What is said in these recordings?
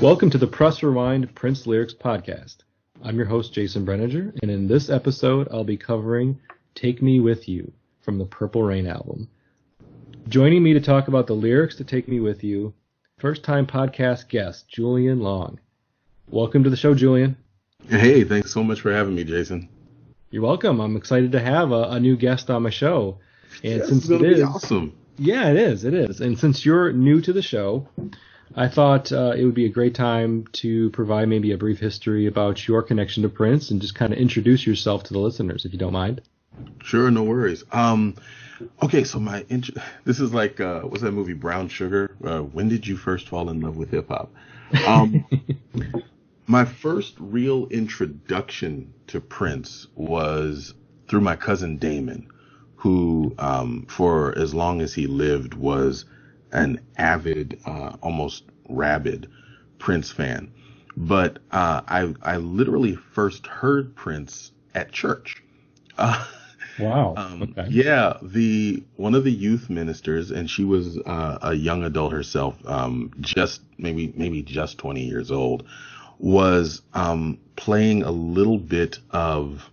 Welcome to the Press Rewind Prince Lyrics Podcast. I'm your host, Jason Brenninger, and in this episode, I'll be covering Take Me With You from the Purple Rain album. Joining me to talk about the lyrics to Take Me With You, first-time podcast guest, Julian Long. Welcome to the show, Julian. Hey, thanks so much for having me, Jason. You're welcome. I'm excited to have a new guest on my show. And since it is awesome. Yeah, it is. And since you're new to the show, I thought it would be a great time to provide maybe a brief history about your connection to Prince and just kind of introduce yourself to the listeners, if you don't mind. Sure, no worries. Okay, so this is like, what's that movie, Brown Sugar? When did you first fall in love with hip hop? My first real introduction to Prince was through my cousin Damon, who, for as long as he lived, was an avid, almost rabid Prince fan. But I literally first heard Prince at church. Wow. Okay. Yeah, one of the youth ministers, and she was a young adult herself, just maybe just 20 years old, was playing a little bit of,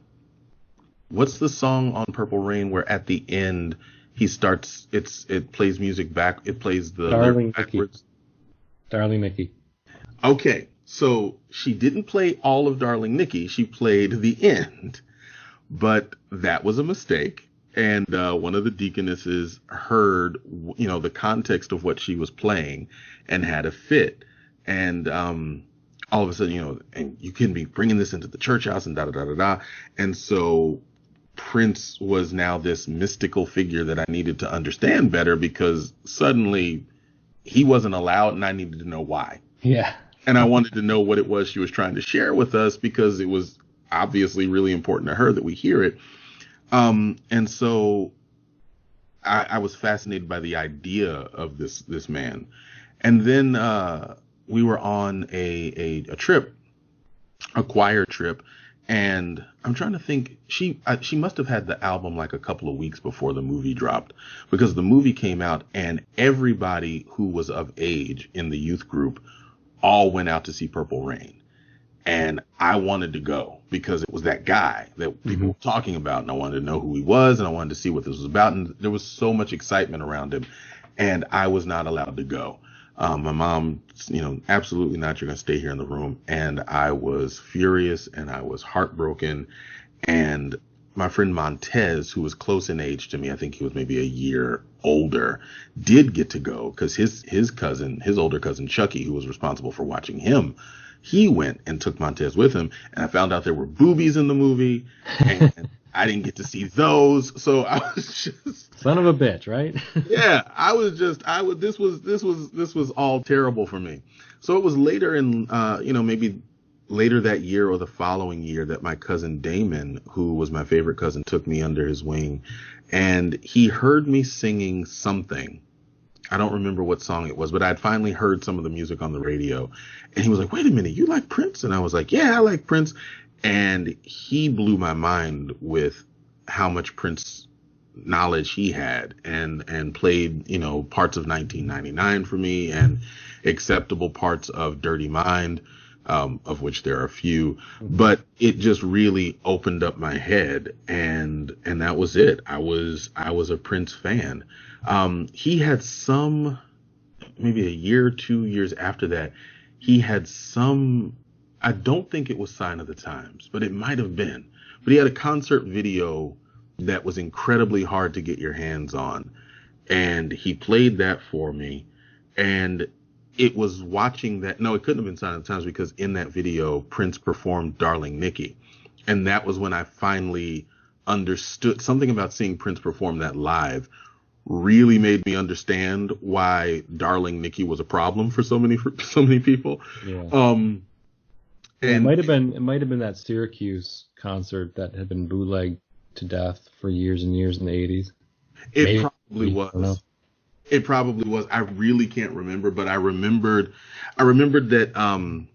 what's the song on Purple Rain where at the end he starts, it plays music back, it plays the Darling backwards. Nikki. Darling Nikki. Okay, so she didn't play all of Darling Nikki, she played the end, but that was a mistake. And one of the deaconesses heard, the context of what she was playing and had a fit. And all of a sudden, and you couldn't be bringing this into the church house and da-da-da-da-da. And so Prince was now this mystical figure that I needed to understand better, because suddenly he wasn't allowed and I needed to know why. Yeah. And I wanted to know what it was she was trying to share with us, because it was obviously really important to her that we hear it. And so I was fascinated by the idea of this man. And then we were on a trip, a choir trip, and I'm trying to think, she must have had the album like a couple of weeks before the movie dropped, because the movie came out and everybody who was of age in the youth group all went out to see Purple Rain. And I wanted to go because it was that guy that people were talking about, and I wanted to know who he was, and I wanted to see what this was about. And there was so much excitement around him, and I was not allowed to go. My mom, absolutely not. You're going to stay here in the room. And I was furious and I was heartbroken. And my friend Montez, who was close in age to me, I think he was maybe a year older, did get to go because his older cousin Chucky, who was responsible for watching him, he went and took Montez with him. And I found out there were boobies in the movie, and I didn't get to see those. So I was just son of a bitch, right? Yeah, this was all terrible for me. So it was later in, maybe later that year or the following year that my cousin Damon, who was my favorite cousin, took me under his wing, and he heard me singing something. I don't remember what song it was, but I'd finally heard some of the music on the radio, and he was like, "Wait a minute, you like Prince?" And I was like, "Yeah, I like Prince." And he blew my mind with how much Prince knowledge he had, and played, parts of 1999 for me, and acceptable parts of Dirty Mind, of which there are a few, but it just really opened up my head, and that was it. I was a Prince fan. He had maybe a year or 2 years after that, he had I don't think it was Sign of the Times, but it might have been. But he had a concert video that was incredibly hard to get your hands on. And he played that for me. And it was watching that. No, it couldn't have been Sign of the Times, because in that video, Prince performed Darling Nikki. And that was when I finally understood something about seeing Prince perform that live. Really made me understand why Darling Nikki was a problem for so many people. Yeah. It might have been that Syracuse concert that had been bootlegged to death for years and years in the 80s. It probably was. It probably was. I really can't remember, but I remembered that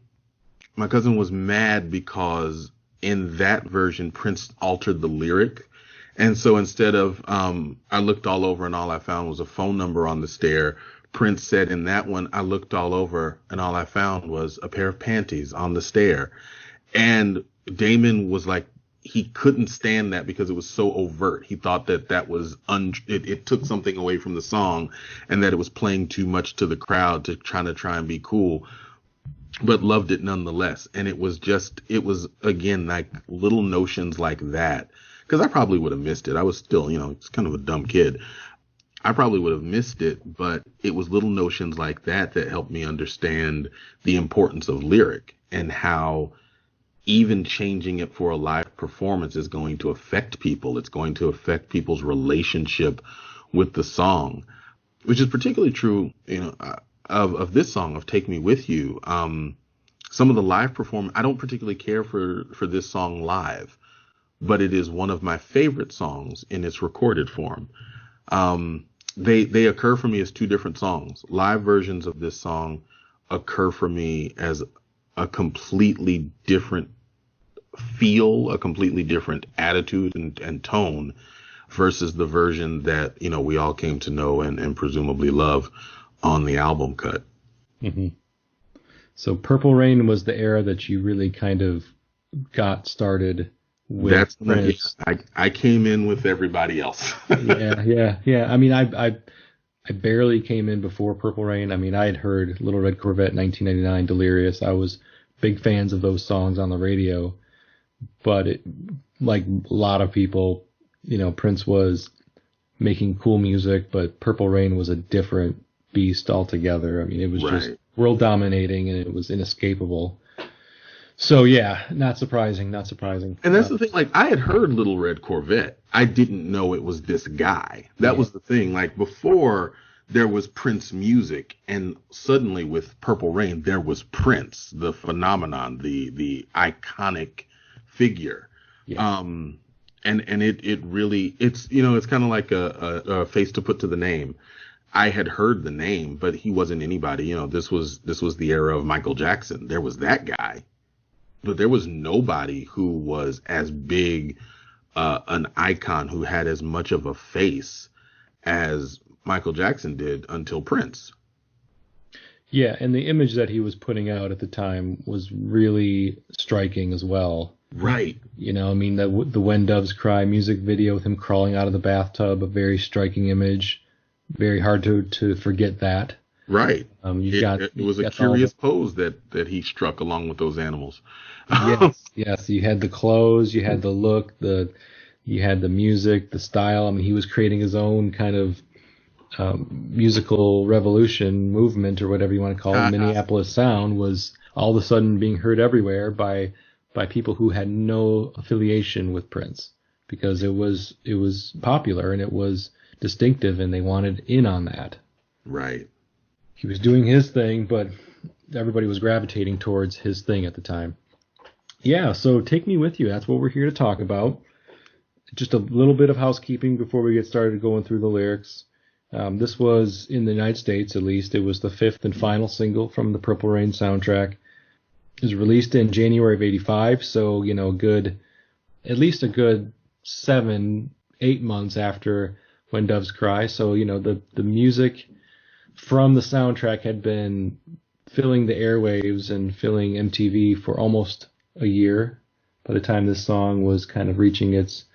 my cousin was mad because in that version Prince altered the lyric. And so instead of I looked all over and all I found was a phone number on the stair Prince said in that one, I looked all over and all I found was a pair of panties on the stair. And Damon was like, he couldn't stand that because it was so overt. He thought that was it took something away from the song and that it was playing too much to the crowd to try and be cool, but loved it nonetheless. And it was again, like little notions like that. Cause I probably would have missed it. I was still, it's kind of a dumb kid. I probably would have missed it, but it was little notions like that helped me understand the importance of lyric and how even changing it for a live performance is going to affect people. It's going to affect people's relationship with the song, which is particularly true, of this song, of Take Me With You. Some of the live performance, I don't particularly care for this song live, but it is one of my favorite songs in its recorded form. They occur for me as two different songs. Live versions of this song occur for me as a completely different feel, a completely different attitude and tone versus the version that, we all came to know and presumably love on the album cut. Mm-hmm. So Purple Rain was the era that you really kind of got started with. I came in with everybody else. Yeah. I mean, I barely came in before Purple Rain. I mean, I had heard Little Red Corvette, 1999, Delirious. I was big fans of those songs on the radio, but like a lot of people, Prince was making cool music, but Purple Rain was a different beast altogether. I mean, it was just world dominating and it was inescapable. So yeah, not surprising. And that's the thing, like I had heard Little Red Corvette. I didn't know it was this guy. That was the thing. Like before there was Prince music, and suddenly with Purple Rain there was Prince, the phenomenon, the iconic figure. Yeah. And it really, it's kind of like a face to put to the name. I had heard the name, but he wasn't anybody. This was the era of Michael Jackson. There was that guy. But there was nobody who was as big an icon, who had as much of a face as Michael Jackson did until Prince. Yeah, and the image that he was putting out at the time was really striking as well. Right. I mean, the When Doves Cry music video with him crawling out of the bathtub, a very striking image. Very hard to forget that. Right. It was a curious pose that he struck along with those animals. Yes. You had the clothes, you had the look, you had the music, the style. I mean, he was creating his own kind of musical revolution movement, or whatever you want to call it. Minneapolis sound was all of a sudden being heard everywhere by people who had no affiliation with Prince, because it was popular and it was distinctive, and they wanted in on that. Right. He was doing his thing, but everybody was gravitating towards his thing at the time. Yeah, so Take Me With You, that's what we're here to talk about. Just a little bit of housekeeping before we get started going through the lyrics. This was, in the United States at least, it was the fifth and final single from the Purple Rain soundtrack. It was released in January of 85, so, at least a good 7-8 months after When Doves Cry. So, the music from the soundtrack had been filling the airwaves and filling MTV for almost a year by the time this song was kind of reaching its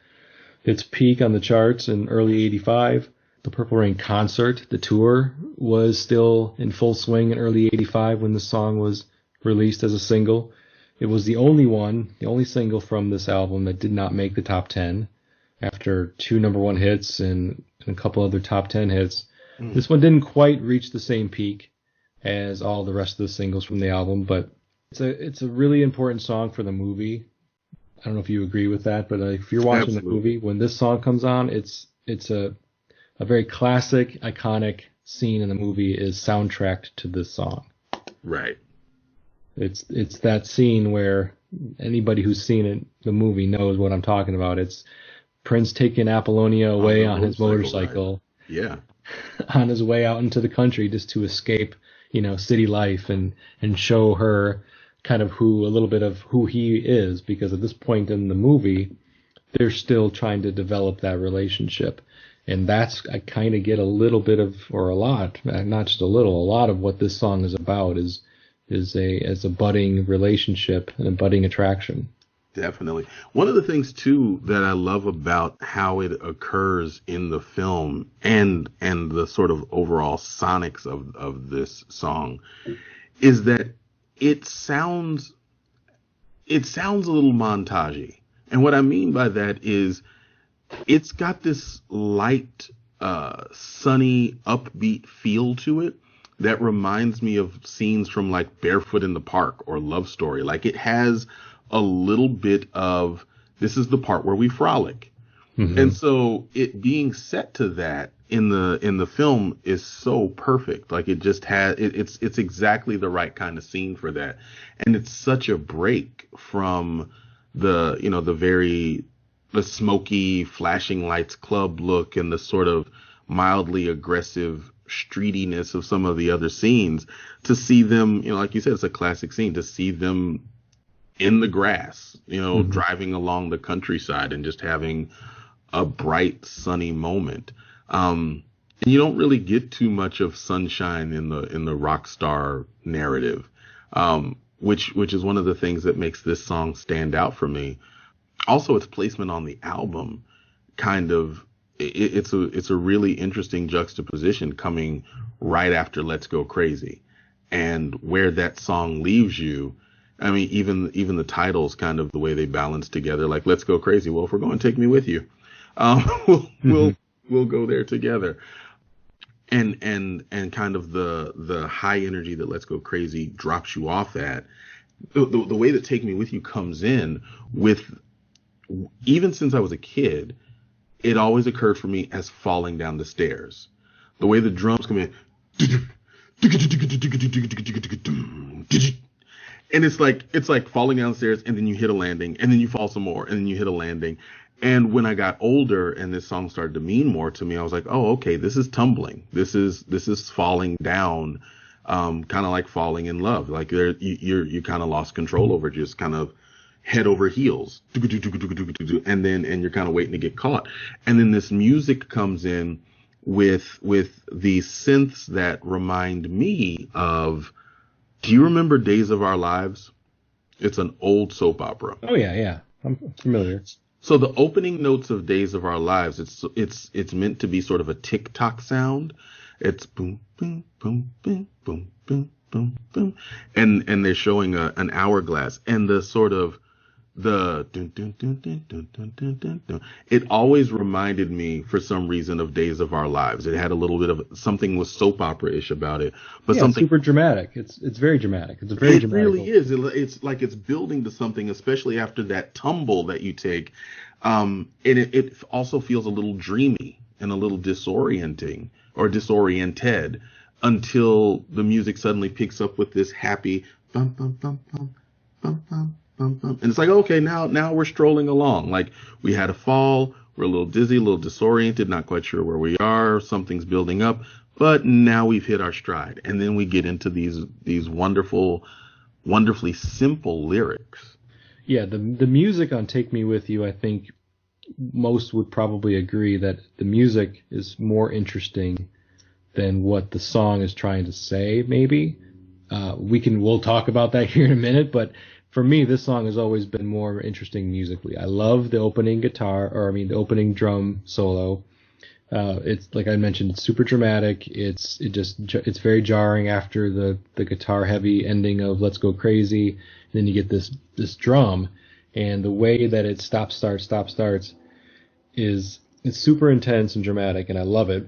peak on the charts in early 85. The Purple Rain concert, the tour, was still in full swing in early 85 when the song was released as a single. It was the only single from this album that did not make the top 10 after 2 number 1 hits and a couple other top 10 hits. This one didn't quite reach the same peak as all the rest of the singles from the album, but it's a really important song for the movie. I don't know if you agree with that, but if you're watching the movie, when this song comes on, it's a very classic, iconic scene in the movie is soundtracked to this song. Right. It's that scene where anybody who's seen it, the movie, knows what I'm talking about. It's Prince taking Apollonia away on his motorcycle. Right. Yeah. On his way out into the country just to escape, city life and show her kind of a little bit of who he is, because at this point in the movie, they're still trying to develop that relationship. And I kind of get a little bit of, or a lot, not just a little, a lot of what this song is about is a budding relationship and a budding attraction. Definitely. One of the things too that I love about how it occurs in the film and the sort of overall sonics of this song is that it sounds a little montagey. And what I mean by that is it's got this light, sunny, upbeat feel to it that reminds me of scenes from like Barefoot in the Park or Love Story. Like it has a little bit of, this is the part where we frolic. Mm-hmm. And so it being set to that in the film is so perfect. Like it just has, it's exactly the right kind of scene for that. And it's such a break from the smoky flashing lights club look and the sort of mildly aggressive streetiness of some of the other scenes, to see them, like you said, it's a classic scene, to see them in the grass, mm-hmm. driving along the countryside and just having a bright, sunny moment. And you don't really get too much of sunshine in the rock star narrative, which is one of the things that makes this song stand out for me. Also, its placement on the album it's a really interesting juxtaposition coming right after Let's Go Crazy, and where that song leaves you. I mean, even the titles, kind of the way they balance together, like Let's Go Crazy. Well, if we're going, take me with you. We'll go there together. And kind of the high energy that Let's Go Crazy drops you off at. The way that Take Me With You comes in with, even since I was a kid, it always occurred for me as falling down the stairs. The way the drums come in. And it's like falling downstairs, and then you hit a landing, and then you fall some more, and then you hit a landing. And when I got older and this song started to mean more to me, I was like, oh, okay, this is tumbling. This is falling down, kind of like falling in love. Like you kind of lost control over it, just kind of head over heels, and you're kind of waiting to get caught. And then this music comes in with these synths that remind me of, do you remember Days of Our Lives? It's an old soap opera. Oh yeah, I'm familiar. So the opening notes of Days of Our Lives, it's meant to be sort of a tick-tock sound. It's boom, boom, boom, boom, boom, boom, boom, boom, and they're showing an hourglass, and the sort of the dun, dun, dun, dun, dun, dun, dun, dun, dun. It always reminded me, for some reason, of Days of Our Lives. It had a little bit of something with soap opera-ish about it, but something super dramatic. It's very dramatic. It's a very dramatic. It really is. It's like it's building to something, especially after that tumble that you take. And it also feels a little dreamy and a little disorienting, or disoriented, until the music suddenly picks up with this happy bum bum bum bum bum bum. And it's like, okay, now we're strolling along. Like, we had a fall, we're a little dizzy, a little disoriented, not quite sure where we are, something's building up, but now we've hit our stride. And then we get into these wonderfully simple lyrics. Yeah, the music on Take Me With You, I think most would probably agree that the music is more interesting than what the song is trying to say, maybe. We'll talk about that here in a minute, but for me, this song has always been more interesting musically. I love the opening the opening drum solo. It's like I mentioned, it's super dramatic. It's very jarring after the guitar heavy ending of Let's Go Crazy. And then you get this drum, and the way that it stop starts it's super intense and dramatic, and I love it.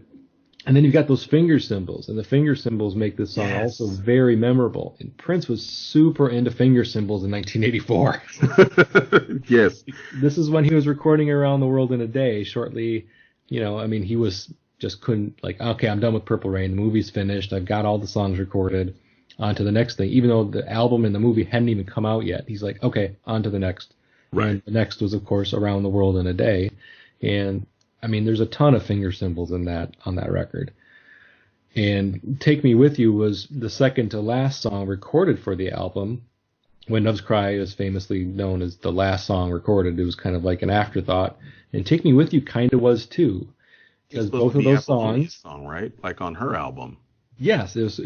And then you've got those finger cymbals, and the finger cymbals make this song also very memorable. And Prince was super into finger cymbals in 1984. Yes. This is when he was recording Around the World in a Day. Shortly, he was just couldn't, like, okay, I'm done with Purple Rain. The movie's finished. I've got all the songs recorded. On to the next thing. Even though the album and the movie hadn't even come out yet, he's like, okay, on to the next. Right. And the next was, of course, Around the World in a Day. And I mean, there's a ton of finger cymbals on that record. And Take Me With You was the second to last song recorded for the album. When Doves Cry is famously known as the last song recorded, it was kind of like an afterthought. And Take Me With You kind of was too. It's because supposed both to of be those Apollonia's songs, song, right? Like on her album. yes, it was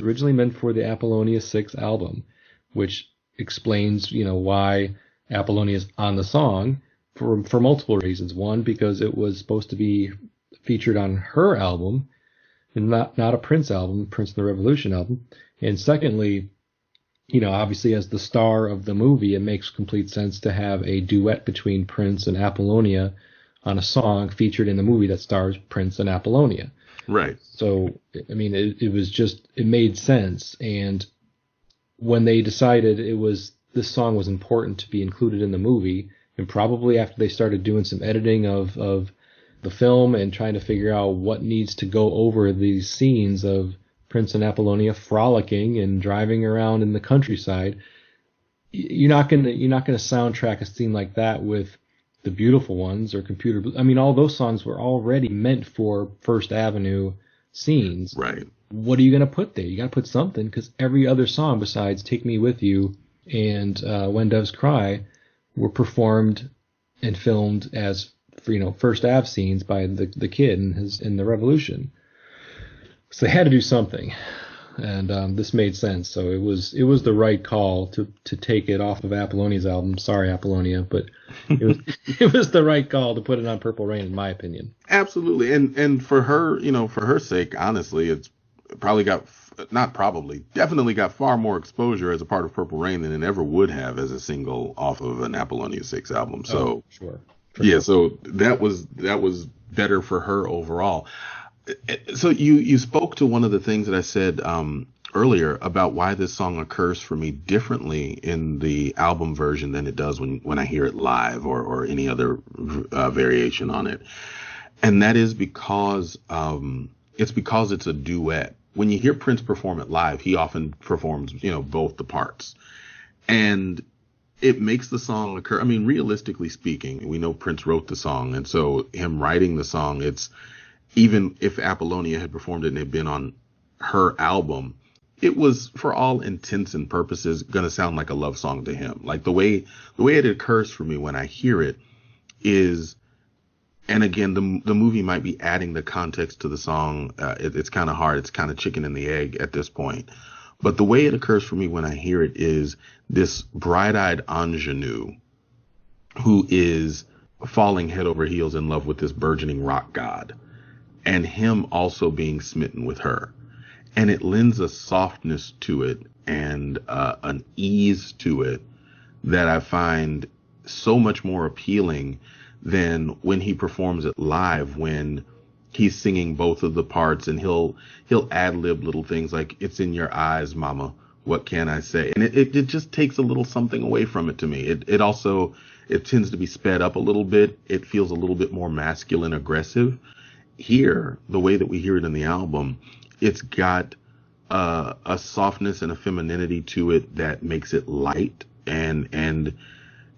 originally meant for the Apollonia 6 album, which explains, why Apollonia is on the song for multiple reasons. One, because it was supposed to be featured on her album and not a Prince album, Prince and the Revolution album. And secondly, obviously as the star of the movie, it makes complete sense to have a duet between Prince and Apollonia on a song featured in the movie that stars Prince and Apollonia. Right. So, I mean, it made sense. And when they decided this song was important to be included in the movie, and probably after they started doing some editing of the film and trying to figure out what needs to go over these scenes of Prince and Apollonia frolicking and driving around in the countryside, you're not gonna soundtrack a scene like that with The Beautiful Ones or Computer Blue. I mean, all those songs were already meant for First Avenue scenes. Right. What are you gonna put there? You gotta put something, because every other song besides Take Me With You and When Doves Cry were performed and filmed as First Ave scenes by the kid in the Revolution. So they had to do something, and this made sense. So it was the right call to take it off of Apollonia's album. Sorry, Apollonia, but it was the right call to put it on Purple Rain, in my opinion. Absolutely, and for her, for her sake, honestly, it's definitely got far more exposure as a part of Purple Rain than it ever would have as a single off of an Apollonia 6 album. So sure. Yeah, so that was better for her overall. So you spoke to one of the things that I said earlier about why this song occurs for me differently in the album version than it does when I hear it live or any other variation on it. And that is because it's a duet. When you hear Prince perform it live, he often performs, both the parts. And it makes the song occur. I mean, realistically speaking, we know Prince wrote the song. And so him writing the song, it's even if Apollonia had performed it and it had been on her album, it was for all intents and purposes going to sound like a love song to him. Like the way it occurs for me when I hear it is, and again, the movie might be adding the context to the song. It's kind of hard. It's kind of chicken and the egg at this point. But the way it occurs for me when I hear it is this bright-eyed ingenue who is falling head over heels in love with this burgeoning rock god, and him also being smitten with her. And it lends a softness to it and an ease to it that I find so much more appealing than when he performs it live, when he's singing both of the parts and he'll ad-lib little things like, "It's in your eyes, mama, what can I say?" And it just takes a little something away from it to me. It tends to be sped up a little bit. It feels a little bit more masculine, aggressive. Here, the way that we hear it in the album, it's got a softness and a femininity to it that makes it light and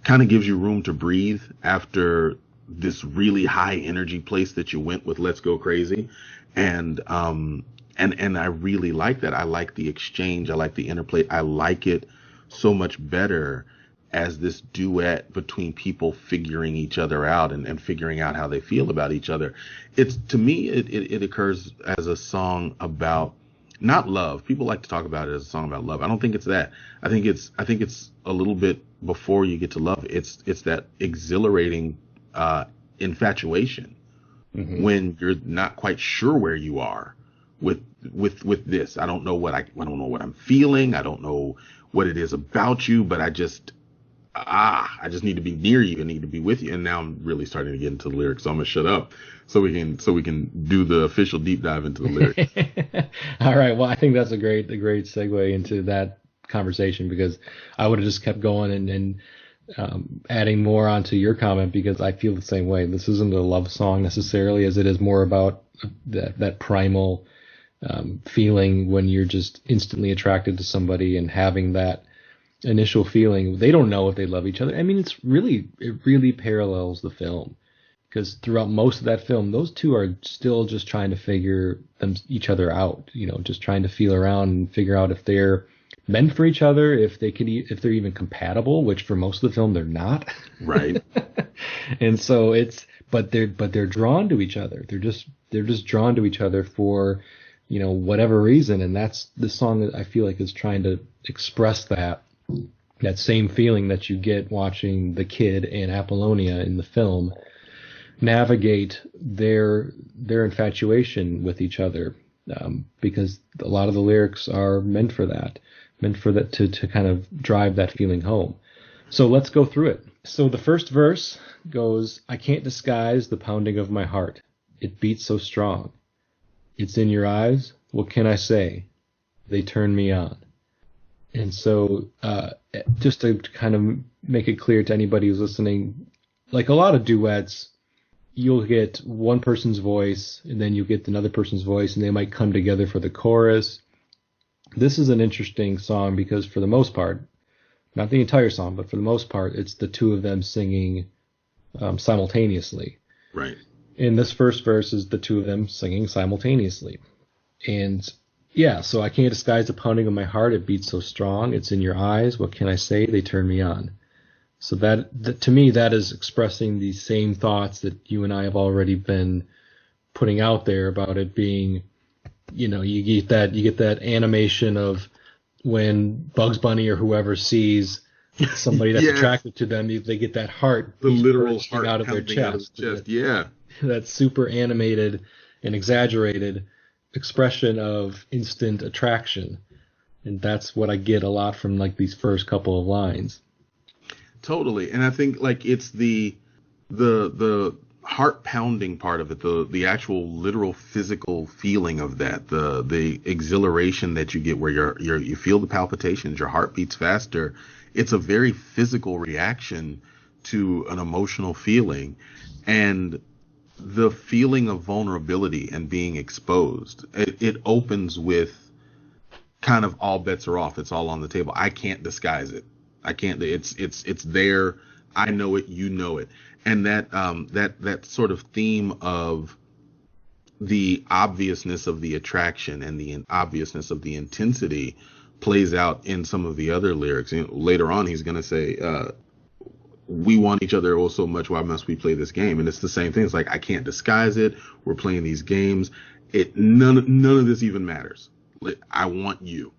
kind of gives you room to breathe after this really high energy place that you went with Let's Go Crazy. And I really like that. I like the exchange. I like the interplay. I like it so much better as this duet between people figuring each other out and figuring out how they feel about each other. To me, it occurs as a song about not love. People like to talk about it as a song about love. I don't think it's that. I think it's a little bit before you get to love. It's that exhilarating infatuation when you're not quite sure where you are with this. I don't know what I'm feeling. I don't know what it is about you, but I just need to be near you. I need to be with you. And now I'm really starting to get into the lyrics, so I'm gonna shut up so we can do the official deep dive into the lyrics. All right. Well, I think that's a great segue into that conversation, because I would have just kept going and adding more onto your comment, because I feel the same way. This isn't a love song necessarily, as it is more about that primal feeling when you're just instantly attracted to somebody and having that initial feeling. They don't know if they love each other. I mean, it really parallels the film, because throughout most of that film, those two are still just trying to figure each other out, just trying to feel around and figure out if they're meant for each other, if they're even compatible, which for most of the film they're not. Right. And so but they're drawn to each other. They're just drawn to each other for, whatever reason. And that's the song that I feel like is trying to express that same feeling that you get watching the kid and Apollonia in the film navigate their infatuation with each other, because a lot of the lyrics are meant for that to kind of drive that feeling home. So let's go through it. So the first verse goes, "I can't disguise the pounding of my heart. It beats so strong. It's in your eyes. What can I say? They turn me on." And so just to kind of make it clear to anybody who's listening, like a lot of duets, you'll get one person's voice and then you get another person's voice and they might come together for the chorus. This is an interesting song because for the most part, not the entire song, but for the most part, it's the two of them singing simultaneously. Right. And this first verse is the two of them singing simultaneously. And yeah, so I can't disguise the pounding of my heart. It beats so strong. It's in your eyes. What can I say? They turn me on. So that to me, that is expressing the same thoughts that you and I have already been putting out there about it being, you get that animation of when Bugs Bunny or whoever sees somebody that's attracted to them, they get that heart, the literal heart out of their chest. Yeah. That super animated and exaggerated expression of instant attraction. And that's what I get a lot from like these first couple of lines. Totally. And I think like it's the heart pounding part of it, the actual literal physical feeling of that, the exhilaration that you get where you feel the palpitations, your heart beats faster. It's a very physical reaction to an emotional feeling, and the feeling of vulnerability and being exposed. It opens with kind of all bets are off. It's all on the table. I can't disguise it. I can't. It's there. I know it. You know it. And that sort of theme of the obviousness of the attraction and the obviousness of the intensity plays out in some of the other lyrics. Later on, he's going to say, "We want each other oh so much. Why must we play this game?" And it's the same thing. It's like I can't disguise it. We're playing these games. None of this even matters. I want you.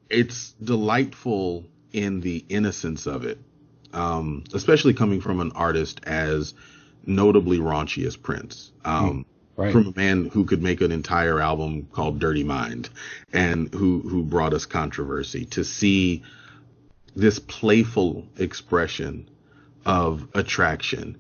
It's delightful in the innocence of it, especially coming from an artist as notably raunchy as Prince, right. From a man who could make an entire album called Dirty Mind and who brought us controversy. To see this playful expression of attraction,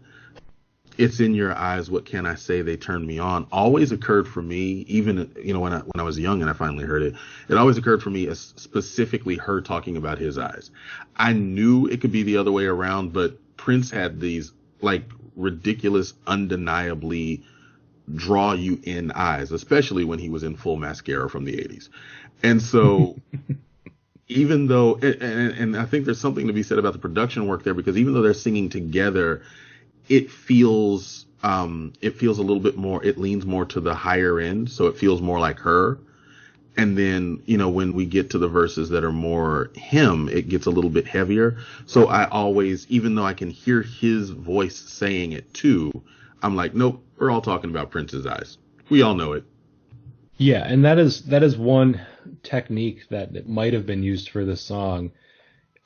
it's in your eyes, what can I say, they turn me on, always occurred for me, even when I was young and I finally heard it, it always occurred for me as specifically her talking about his eyes. I knew it could be the other way around, but Prince had these like ridiculous, undeniably draw you in eyes, especially when he was in full mascara from the 80s. And so even though, and I think there's something to be said about the production work there, because even though they're singing together, it feels a little bit more, it leans more to the higher end. So it feels more like her. And then, when we get to the verses that are more him, it gets a little bit heavier. So I always, even though I can hear his voice saying it too, I'm like, nope, we're all talking about Prince's eyes. We all know it. Yeah. And that is one technique that might have been used for this song.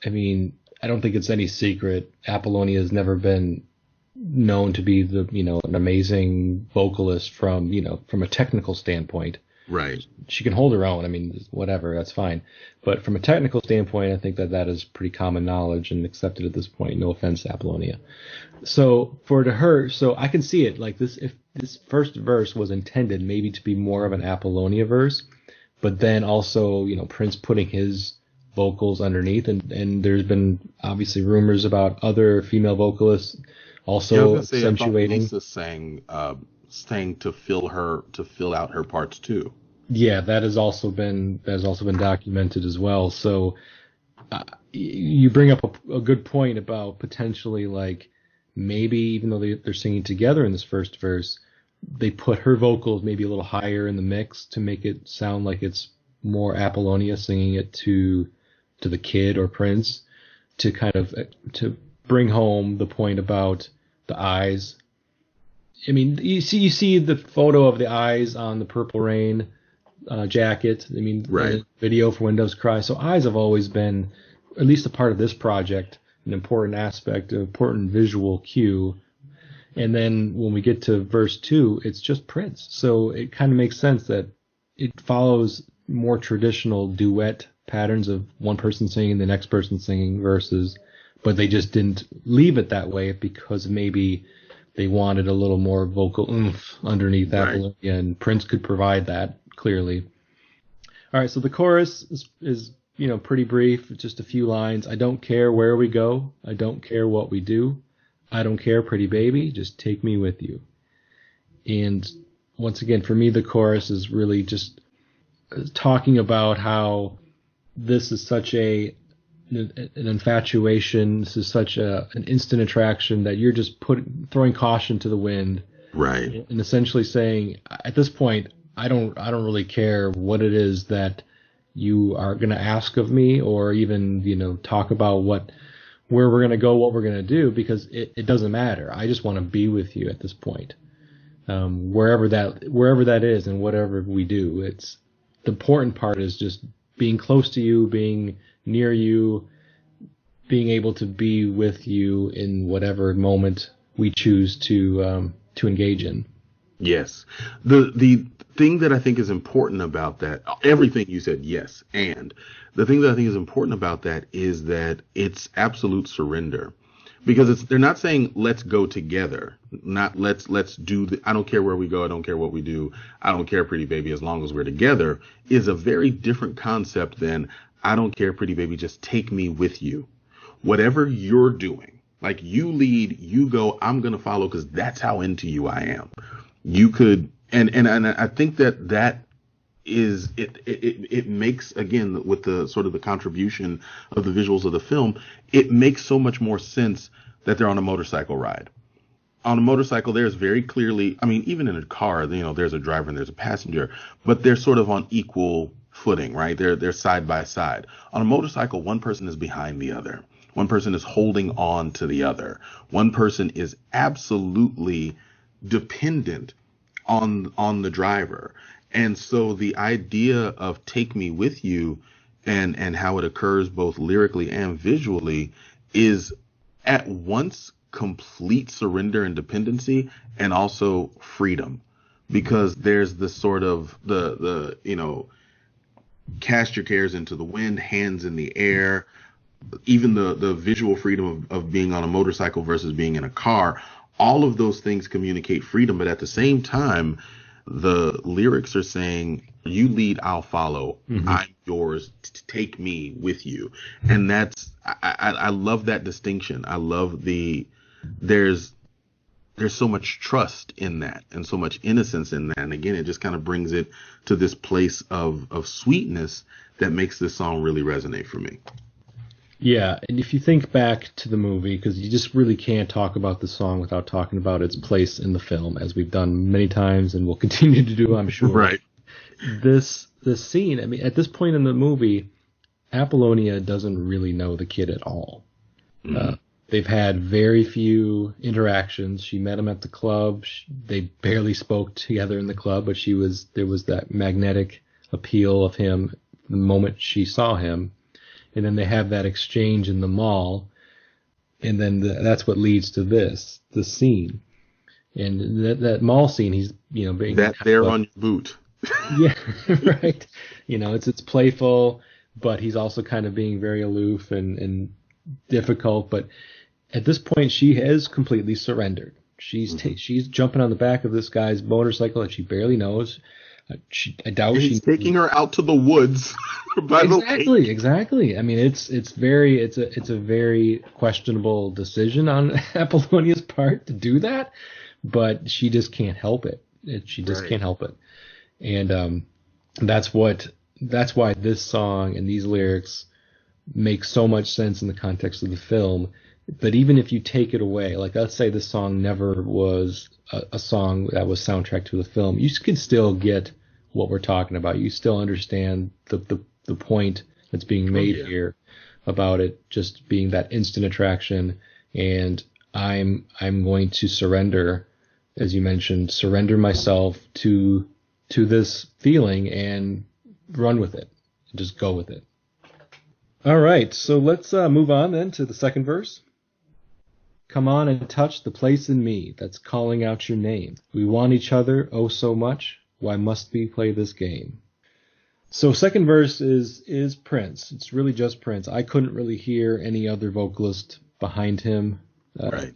I mean, I don't think it's any secret. Apollonia has never been known to be an amazing vocalist from a technical standpoint. Right. She can hold her own. I mean, whatever, that's fine. But from a technical standpoint, I think that is pretty common knowledge and accepted at this point. No offense to Apollonia. So so I can see it like this. If this first verse was intended maybe to be more of an Apollonia verse, but then also, Prince putting his vocals underneath, and there's been obviously rumors about other female vocalists also accentuating. Lisa sang to fill out her parts too. Yeah, that has also been documented as well. So you bring up a good point about potentially like maybe even though they're singing together in this first verse, they put her vocals maybe a little higher in the mix to make it sound like it's more Apollonia singing it to the kid or Prince, to kind of to bring home the point about the eyes I mean, you see the photo of the eyes on the Purple Rain jacket. I mean, Right. the video for When Doves Cry. So eyes have always been, at least a part of this project, an important aspect, an important visual cue. And then when we get to verse 2, it's just Prince. So it kind of makes sense that it follows more traditional duet patterns of one person singing, the next person singing verses, but they just didn't leave it that way because maybe they wanted a little more vocal oomph underneath Apollonia, and Prince could provide that clearly. All right, so the chorus is pretty brief, just a few lines. I don't care where we go. I don't care what we do. I don't care, pretty baby, just take me with you. And once again, for me, the chorus is really just talking about how this is such an infatuation. This is such an instant attraction that you're just throwing caution to the wind. Right. And essentially saying, at this point, I don't really care what it is that you are going to ask of me, or even, talk about where we're going to go, what we're going to do, because it doesn't matter. I just want to be with you at this point. Wherever that is and whatever we do, it's the important part is just being close to you, being near you, being able to be with you in whatever moment we choose to engage in. Yes. The thing that I think is important about that, everything you said, yes, and the thing that I think is important about that is that it's absolute surrender, because they're not saying let's go together, not let's do I don't care where we go, I don't care what we do, I don't care, pretty baby, as long as we're together, is a very different concept than I don't care, pretty baby, just take me with you. Whatever you're doing, like you lead, you go, I'm going to follow, because that's how into you I am. You could, and I think that is it makes, again, with the sort of the contribution of the visuals of the film, it makes so much more sense that they're on a motorcycle ride. On a motorcycle, there's very clearly, I mean, even in a car, there's a driver and there's a passenger, but they're sort of on equal footing, right? They're side by side. On a motorcycle, one person is behind the other. One person is holding on to the other. One person is absolutely dependent on the driver. And so the idea of take me with you and how it occurs both lyrically and visually is at once complete surrender and dependency, and also freedom, because there's this sort of the cast your cares into the wind, hands in the air, even the visual freedom of being on a motorcycle versus being in a car. All of those things communicate freedom, but at the same time, the lyrics are saying, you lead, I'll follow. Mm-hmm. I'm yours. Take me with you. And that's, I love that distinction. I love there's so much trust in that and so much innocence in that. And again, it just kind of brings it to this place of sweetness that makes this song really resonate for me. Yeah, and if you think back to the movie, because you just really can't talk about the song without talking about its place in the film, as we've done many times and will continue to do, I'm sure. Right. This scene, I mean, at this point in the movie, Apollonia doesn't really know the kid at all. Mm-hmm. They've had very few interactions. She met him at the club. They barely spoke together in the club, but there was that magnetic appeal of him the moment she saw him. And then they have that exchange in the mall, and then that's what leads to the scene. And that mall scene, he's being that there on your boot. Yeah, right. It's playful, but he's also kind of being very aloof and difficult. But at this point, she has completely surrendered. She's jumping on the back of this guy's motorcycle that she barely knows. I doubt he's taking her out to the woods. By exactly. I mean, it's a very questionable decision on Apollonia's part to do that, but she just can't help it. Can't help it, and that's why this song and these lyrics make so much sense in the context of the film. But even if you take it away, like let's say this song never was a song that was soundtrack to the film, you could still get what we're talking about. You still understand the point that's being made here about it just being that instant attraction, and I'm going to surrender as you mentioned, surrender myself to this feeling and run with it. Just go with it. All right, so let's move on then to the second verse. Come on and touch the place in me that's calling out your name. We want each other oh so much. Why must we play this game? So second verse is Prince. It's really just Prince. I couldn't really hear any other vocalist behind him. Right.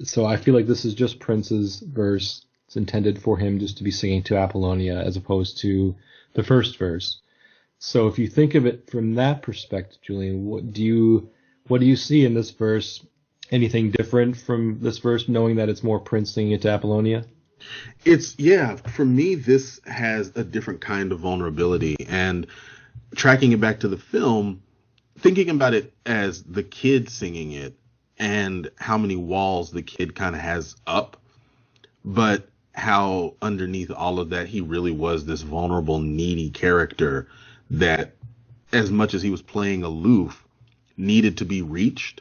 So I feel like this is just Prince's verse. It's intended for him just to be singing to Apollonia as opposed to the first verse. So if you think of it from that perspective, Julian, what do you see in this verse? Anything different from this verse, knowing that it's more Prince singing it to Apollonia? For me, this has a different kind of vulnerability. And tracking it back to the film, thinking about it as the kid singing it and how many walls the kid kind of has up, but how underneath all of that, he really was this vulnerable, needy character that, as much as he was playing aloof, needed to be reached.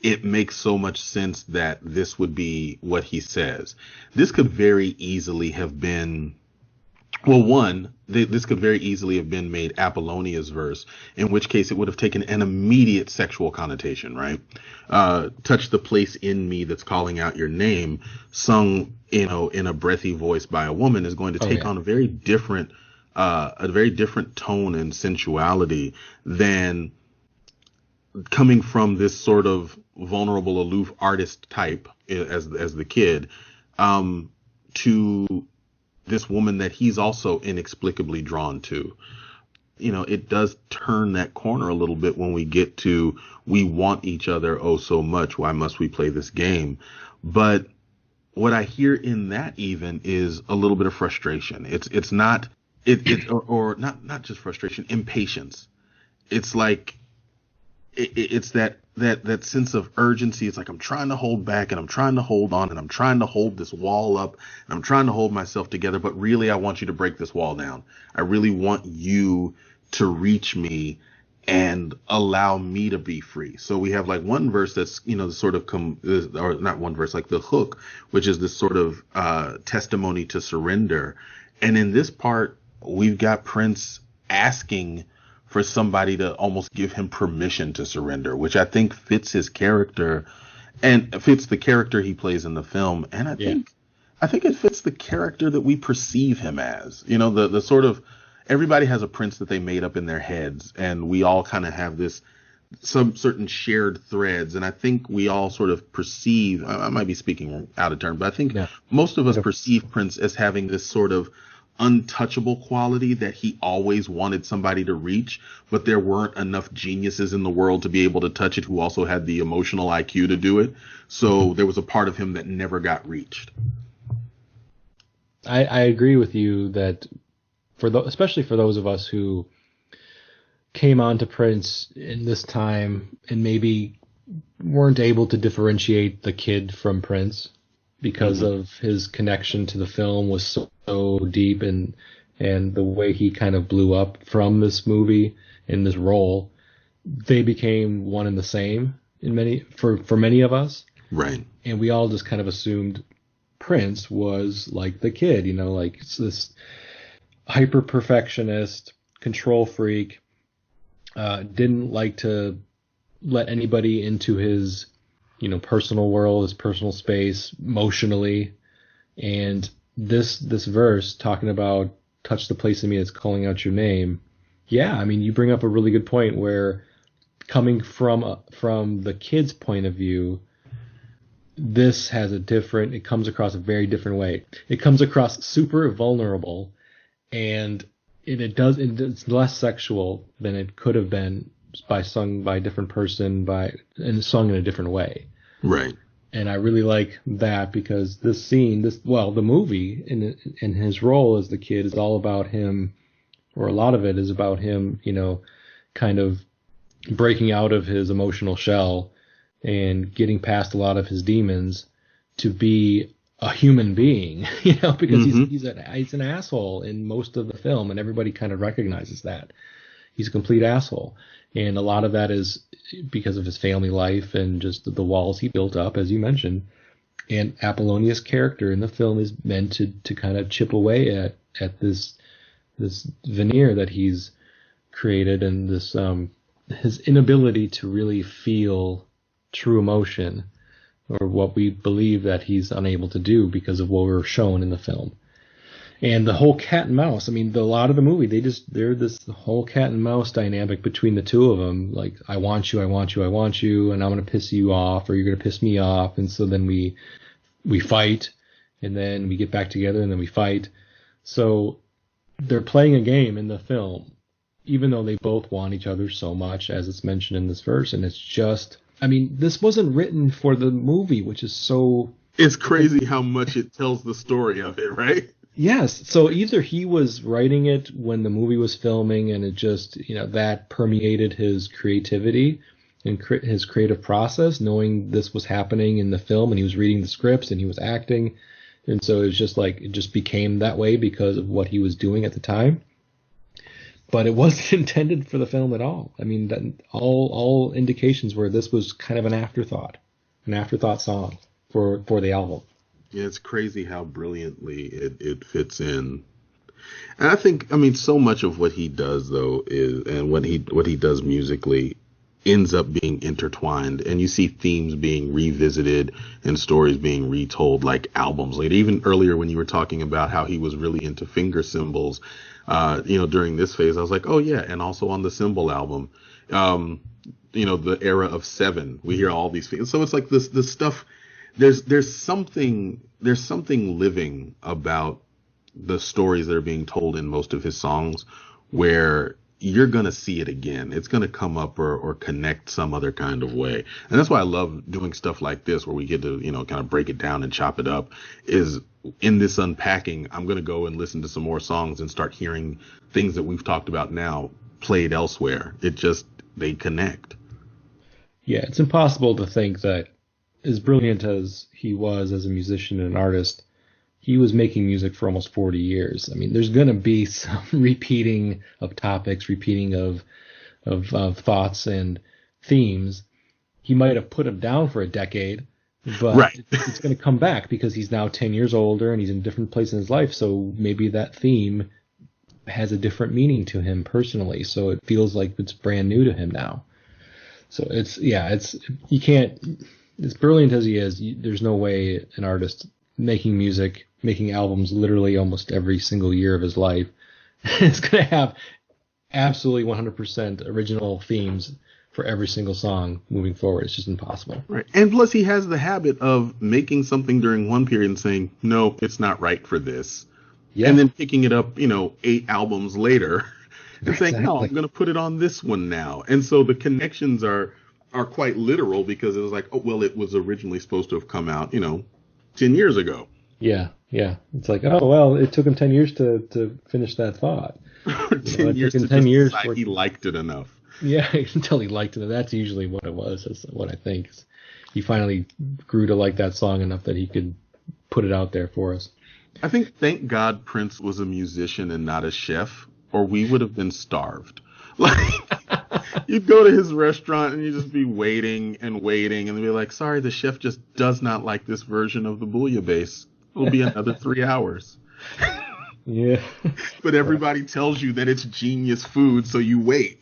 It makes so much sense that this would be what he says. This could very easily have been, this could very easily have been made Apollonia's verse, in which case it would have taken an immediate sexual connotation, right? Touch the place in me that's calling out your name, sung, in a breathy voice by a woman, is going to take on a very different tone and sensuality than coming from this sort of vulnerable, aloof artist type as the kid, to this woman that he's also inexplicably drawn to. It does turn that corner a little bit when we get to, we want each other oh so much. Why must we play this game? But what I hear in that even is a little bit of frustration. It's not just frustration, impatience. It's like, it's that sense of urgency. It's like, I'm trying to hold back and I'm trying to hold on and I'm trying to hold this wall up and I'm trying to hold myself together. But really, I want you to break this wall down. I really want you to reach me and allow me to be free. So we have like one verse that's, sort of or not one verse, like the hook, which is this sort of testimony to surrender. And in this part, we've got Prince asking for somebody to almost give him permission to surrender, which I think fits his character and fits the character he plays in the film. And I think it fits the character that we perceive him as. The sort of, everybody has a Prince that they made up in their heads, and we all kind of have some certain shared threads. And I think we all sort of perceive, I might be speaking out of turn, but I think most of us perceive Prince as having this sort of untouchable quality that he always wanted somebody to reach, but there weren't enough geniuses in the world to be able to touch it who also had the emotional IQ to do it. So there was a part of him that never got reached. I agree with you that especially for those of us who came on to Prince in this time and maybe weren't able to differentiate the kid from Prince because of his connection to the film was so deep, and the way he kind of blew up from this movie in this role, they became one and the same for many of us. Right. And we all just kind of assumed Prince was like the kid, like it's this hyper perfectionist, control freak, didn't like to let anybody into his personal world, his personal space emotionally. And this verse talking about touch the place in me that's calling out your name. Yeah. I mean, you bring up a really good point where coming from the kid's point of view, this has it comes across a very different way. It comes across super vulnerable, and it's less sexual than it could have been sung by a different person and sung in a different way. Right. And I really like that because this scene, the movie in his role as the kid is all about him, or a lot of it is about him, kind of breaking out of his emotional shell and getting past a lot of his demons to be a human being, because he's an asshole in most of the film, and everybody kind of recognizes that. He's a complete asshole. And a lot of that is because of his family life and just the walls he built up, as you mentioned. And Apollonia's character in the film is meant to kind of chip away at this veneer that he's created, and this his inability to really feel true emotion, or what we believe that he's unable to do because of what we're shown in the film. And the whole cat and mouse, I mean, a lot of the movie, they're this whole cat and mouse dynamic between the two of them. Like, I want you, I want you, I want you, and I'm going to piss you off, or you're going to piss me off. And so then we fight, and then we get back together, and then we fight. So they're playing a game in the film, even though they both want each other so much, as it's mentioned in this verse. And it's just, I mean, this wasn't written for the movie, which is so... It's crazy how much it tells the story of it, right? Yes. So either he was writing it when the movie was filming, and it just, that permeated his creativity and his creative process, knowing this was happening in the film, and he was reading the scripts and he was acting. And so it was just like, it just became that way because of what he was doing at the time. But it wasn't intended for the film at all. I mean, that all indications were this was kind of an afterthought song for the album. Yeah, it's crazy how brilliantly it fits in. And I think, I mean, so much of what he does, though, and what he does musically ends up being intertwined. And you see themes being revisited and stories being retold like albums later. Even earlier when you were talking about how he was really into finger symbols, during this phase, I was like, oh, yeah. And also on the Symbol album, the era of Seven, we hear all these things. So it's like this stuff. There's something living about the stories that are being told in most of his songs, where you're going to see it again. It's going to come up or connect some other kind of way. And that's why I love doing stuff like this, where we get to, kind of break it down and chop it up. Is in this unpacking, I'm going to go and listen to some more songs and start hearing things that we've talked about now played elsewhere. They connect. Yeah, it's impossible to think that, as brilliant as he was as a musician and an artist, he was making music for almost 40 years. I mean, there's going to be some repeating of topics, repeating of thoughts and themes. He might have put them down for a decade, but right. It's going to come back because he's now 10 years older and he's in a different place in his life. So maybe that theme has a different meaning to him personally. So it feels like it's brand new to him now. So you can't, as brilliant as he is, there's no way an artist making music, making albums literally almost every single year of his life is going to have absolutely 100% original themes for every single song moving forward. It's just impossible. Right. And plus he has the habit of making something during one period and saying, no, it's not right for this. Yeah. And then picking it up, 8 albums later and saying, no, I'm going to put it on this one now. And so the connections are quite literal, because it was like, oh, well, it was originally supposed to have come out, 10 years ago. Yeah. It's like, oh, well, it took him 10 years to finish that thought. 10 years to 10 years decide he liked it enough. Yeah, until he liked it. That's usually what it was. That's what I think. He finally grew to like that song enough that he could put it out there for us. I think, thank God Prince was a musician and not a chef, or we would have been starved. Like, you'd go to his restaurant and you'd just be waiting and waiting, and they'd be like, sorry, the chef just does not like this version of the bouillabaisse. It'll be another 3 hours. Yeah. But everybody tells you that it's genius food, so you wait.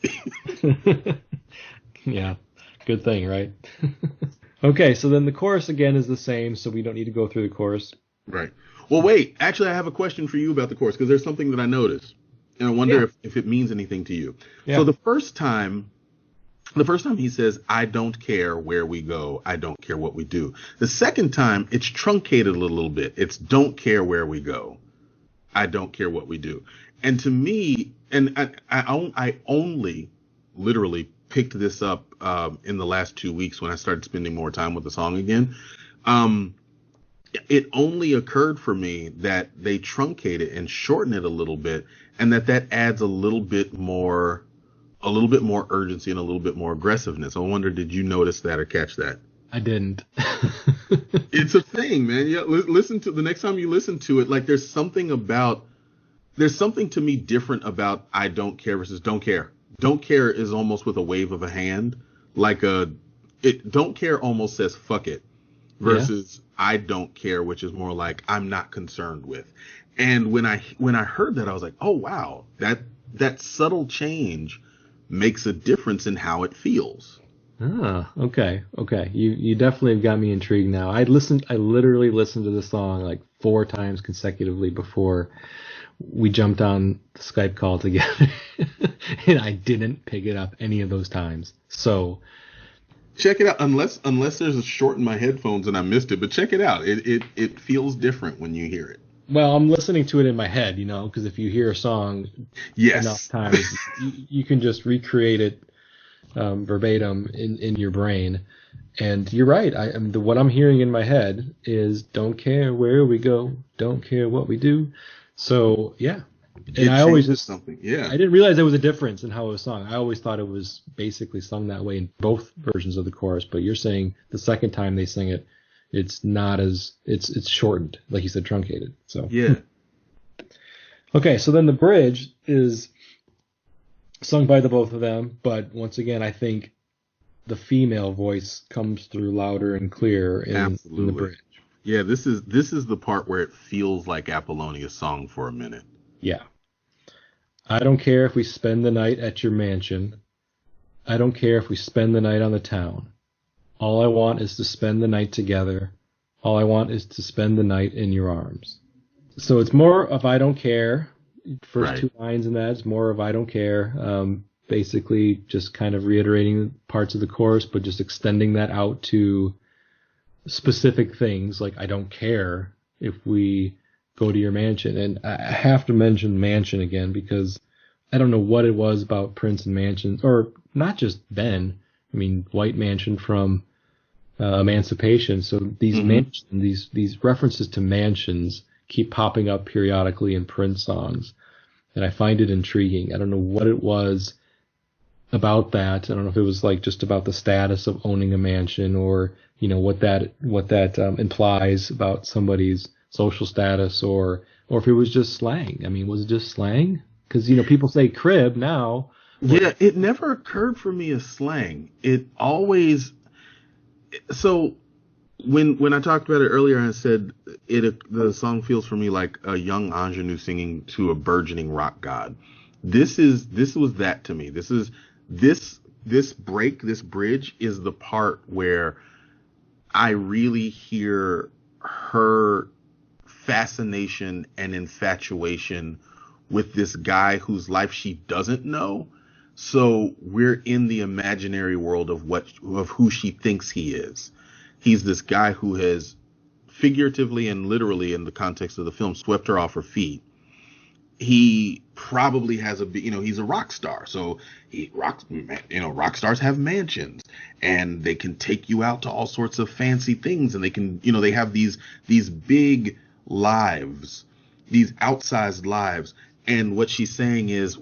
Yeah. Good thing, right? Okay, so then the chorus again is the same, so we don't need to go through the chorus. Right. Well, wait. Actually, I have a question for you about the chorus, because there's something that I noticed, and I wonder if it means anything to you. Yeah. So the first time he says, I don't care where we go, I don't care what we do. The second time, it's truncated a little bit. It's don't care where we go, I don't care what we do. And to me, and I only literally picked this up in the last 2 weeks when I started spending more time with the song again. It only occurred for me that they truncate it and shorten it a little bit, and that adds a little bit more urgency and a little bit more aggressiveness. I wonder, did you notice that or catch that? I didn't. It's a thing, man. Yeah, listen to the next time you listen to it. Like, there's something to me different about I don't care versus don't care. Don't care is almost with a wave of a hand, like don't care almost says fuck it. versus I don't care, which is more like I'm not concerned with. And when I heard that, I was like, oh wow, that subtle change makes a difference in how it feels. Ah, okay. You definitely have got me intrigued now. I literally listened to the song like 4 times consecutively before we jumped on the Skype call together, and I didn't pick it up any of those times. So check it out. Unless there's a short in my headphones and I missed it, but check it out. It feels different when you hear it. Well, I'm listening to it in my head, because if you hear a song enough times, you can just recreate it verbatim in your brain. And you're right. What I'm hearing in my head is don't care where we go, don't care what we do. So yeah, and I always just something. Yeah, I didn't realize there was a difference in how it was sung. I always thought it was basically sung that way in both versions of the chorus. But you're saying the second time they sing it, it's not as it's shortened, like you said, truncated. So yeah. Okay, so then the bridge is sung by the both of them, but once again, I think the female voice comes through louder and clearer in the bridge. Yeah, this is the part where it feels like Apollonia's song for a minute. Yeah. I don't care if we spend the night at your mansion. I don't care if we spend the night on the town. All I want is to spend the night together. All I want is to spend the night in your arms. So it's more of I don't care. First Right. 2 lines in that is more of I don't care. Basically just kind of reiterating parts of the chorus, but just extending that out to specific things like I don't care if we go to your mansion. And I have to mention mansion again because I don't know what it was about Prince and mansions, or not just Ben. I mean, White Mansion from Emancipation. So these mansions, these references to mansions keep popping up periodically in Prince songs, and I find it intriguing. I don't know what it was about that. I don't know if it was like just about the status of owning a mansion, or what that implies about somebody's social status, or if it was just slang. I mean, was it just slang? Because people say crib now. Yeah, it never occurred for me as slang. It always. So when I talked about it earlier, I said the song feels for me like a young ingenue singing to a burgeoning rock god. This was that to me. This bridge is the part where I really hear her fascination and infatuation with this guy whose life she doesn't know. So we're in the imaginary world of who she thinks he is. He's this guy who has figuratively and literally, in the context of the film, swept her off her feet. He probably has he's a rock star. So rock stars have mansions, and they can take you out to all sorts of fancy things, and they can, they have these big lives, these outsized lives. And what she's saying is,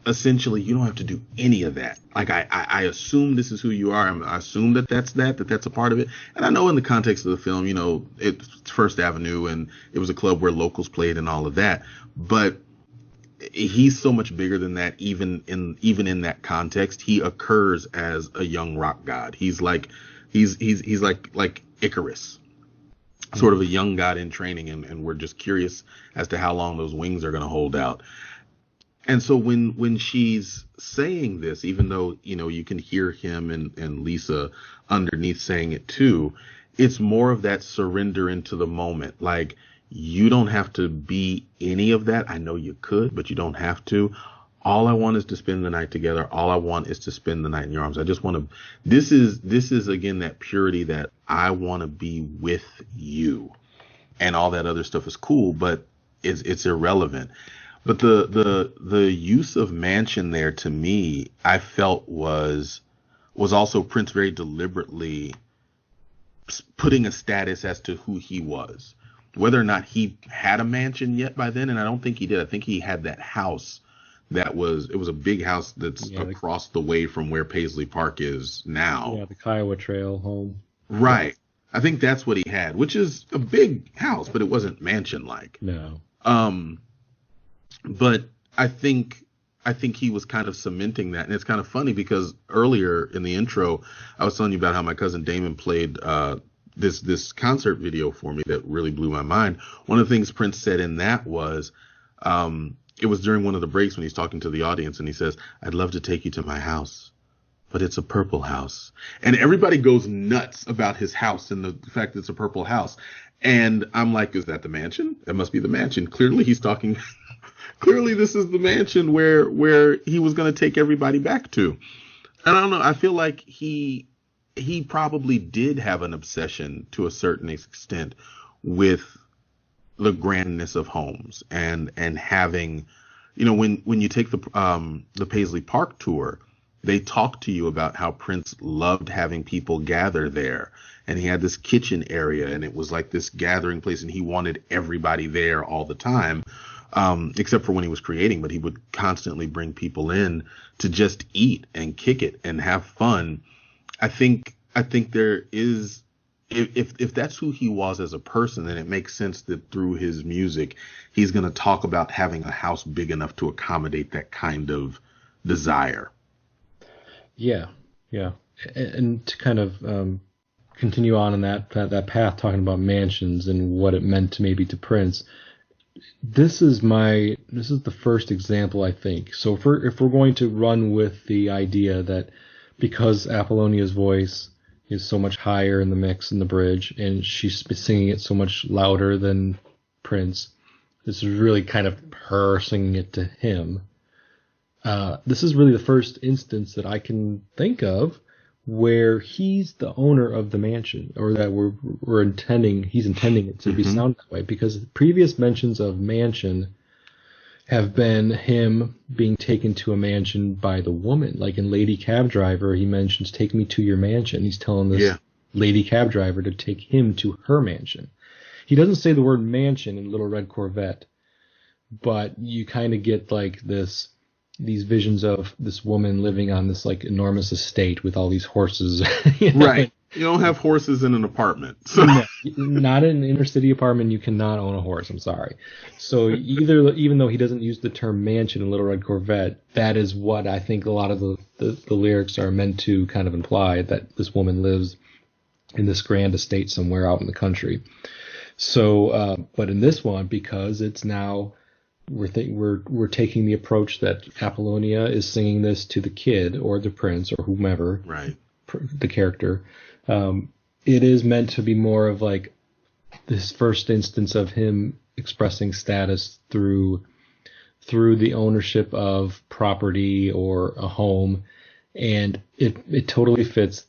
essentially, you don't have to do any of that. Like, I assume this is who you are. I assume that's a part of it. And I know in the context of the film, it's First Avenue, and it was a club where locals played and all of that. But he's so much bigger than that. Even in that context, he occurs as a young rock god. He's like Icarus, sort of a young god in training, and we're just curious as to how long those wings are going to hold out. And so when she's saying this, even though, you can hear him and Lisa underneath saying it too, it's more of that surrender into the moment. Like, you don't have to be any of that. I know you could, but you don't have to. All I want is to spend the night together. All I want is to spend the night in your arms. I just want to, this is again, that purity that I want to be with you, and all that other stuff is cool, but it's irrelevant. But the use of mansion there, to me, I felt was also Prince very deliberately putting a status as to who he was, whether or not he had a mansion yet by then. And I don't think he did. I think he had that house it was a big house that's across the way from where Paisley Park is now. Yeah, the Kiowa Trail home. Right. I think that's what he had, which is a big house, but it wasn't mansion-like. No. But I think he was kind of cementing that. And it's kind of funny because earlier in the intro, I was telling you about how my cousin Damon played this concert video for me that really blew my mind. One of the things Prince said in that was, it was during one of the breaks when he's talking to the audience, and he says, "I'd love to take you to my house, but it's a purple house." And everybody goes nuts about his house and the fact that it's a purple house. And I'm like, is that the mansion? That must be the mansion. Clearly he's talking, clearly this is the mansion where he was going to take everybody back to. And I don't know, I feel like he probably did have an obsession to a certain extent with the grandness of homes and having, you know, when you take the Paisley Park tour, they talk to you about how Prince loved having people gather there, and he had this kitchen area, and it was like this gathering place, and he wanted everybody there all the time, except for when he was creating, but he would constantly bring people in to just eat and kick it and have fun. I think there is, if that's who he was as a person, then it makes sense that through his music, he's going to talk about having a house big enough to accommodate that kind of desire. Yeah. And to kind of continue on in that path, talking about mansions and what it meant maybe to Prince, this is the first example, I think. So if we're going to run with the idea that because Apollonia's voice is so much higher in the mix in the bridge, and she's singing it so much louder than Prince, this is really kind of her singing it to him. This is really the first instance that I can think of where he's the owner of the mansion, or that he's intending it to be sound that way, because previous mentions of mansion have been him being taken to a mansion by the woman. Like in Lady Cab Driver, he mentions, "Take me to your mansion." He's telling this lady cab driver to take him to her mansion. He doesn't say the word mansion in Little Red Corvette, but you kind of get like these visions of this woman living on this like enormous estate with all these horses. Right. You don't have horses in an apartment. So. No, not in an inner city apartment. You cannot own a horse. I'm sorry. So even though he doesn't use the term mansion in Little Red Corvette, that is what I think a lot of the lyrics are meant to kind of imply, that this woman lives in this grand estate somewhere out in the country. So, but in this one, because it's now, we're taking the approach that Apollonia is singing this to the kid or the prince or whomever, right, the character. It is meant to be more of like this first instance of him expressing status through the ownership of property or a home, and it totally fits.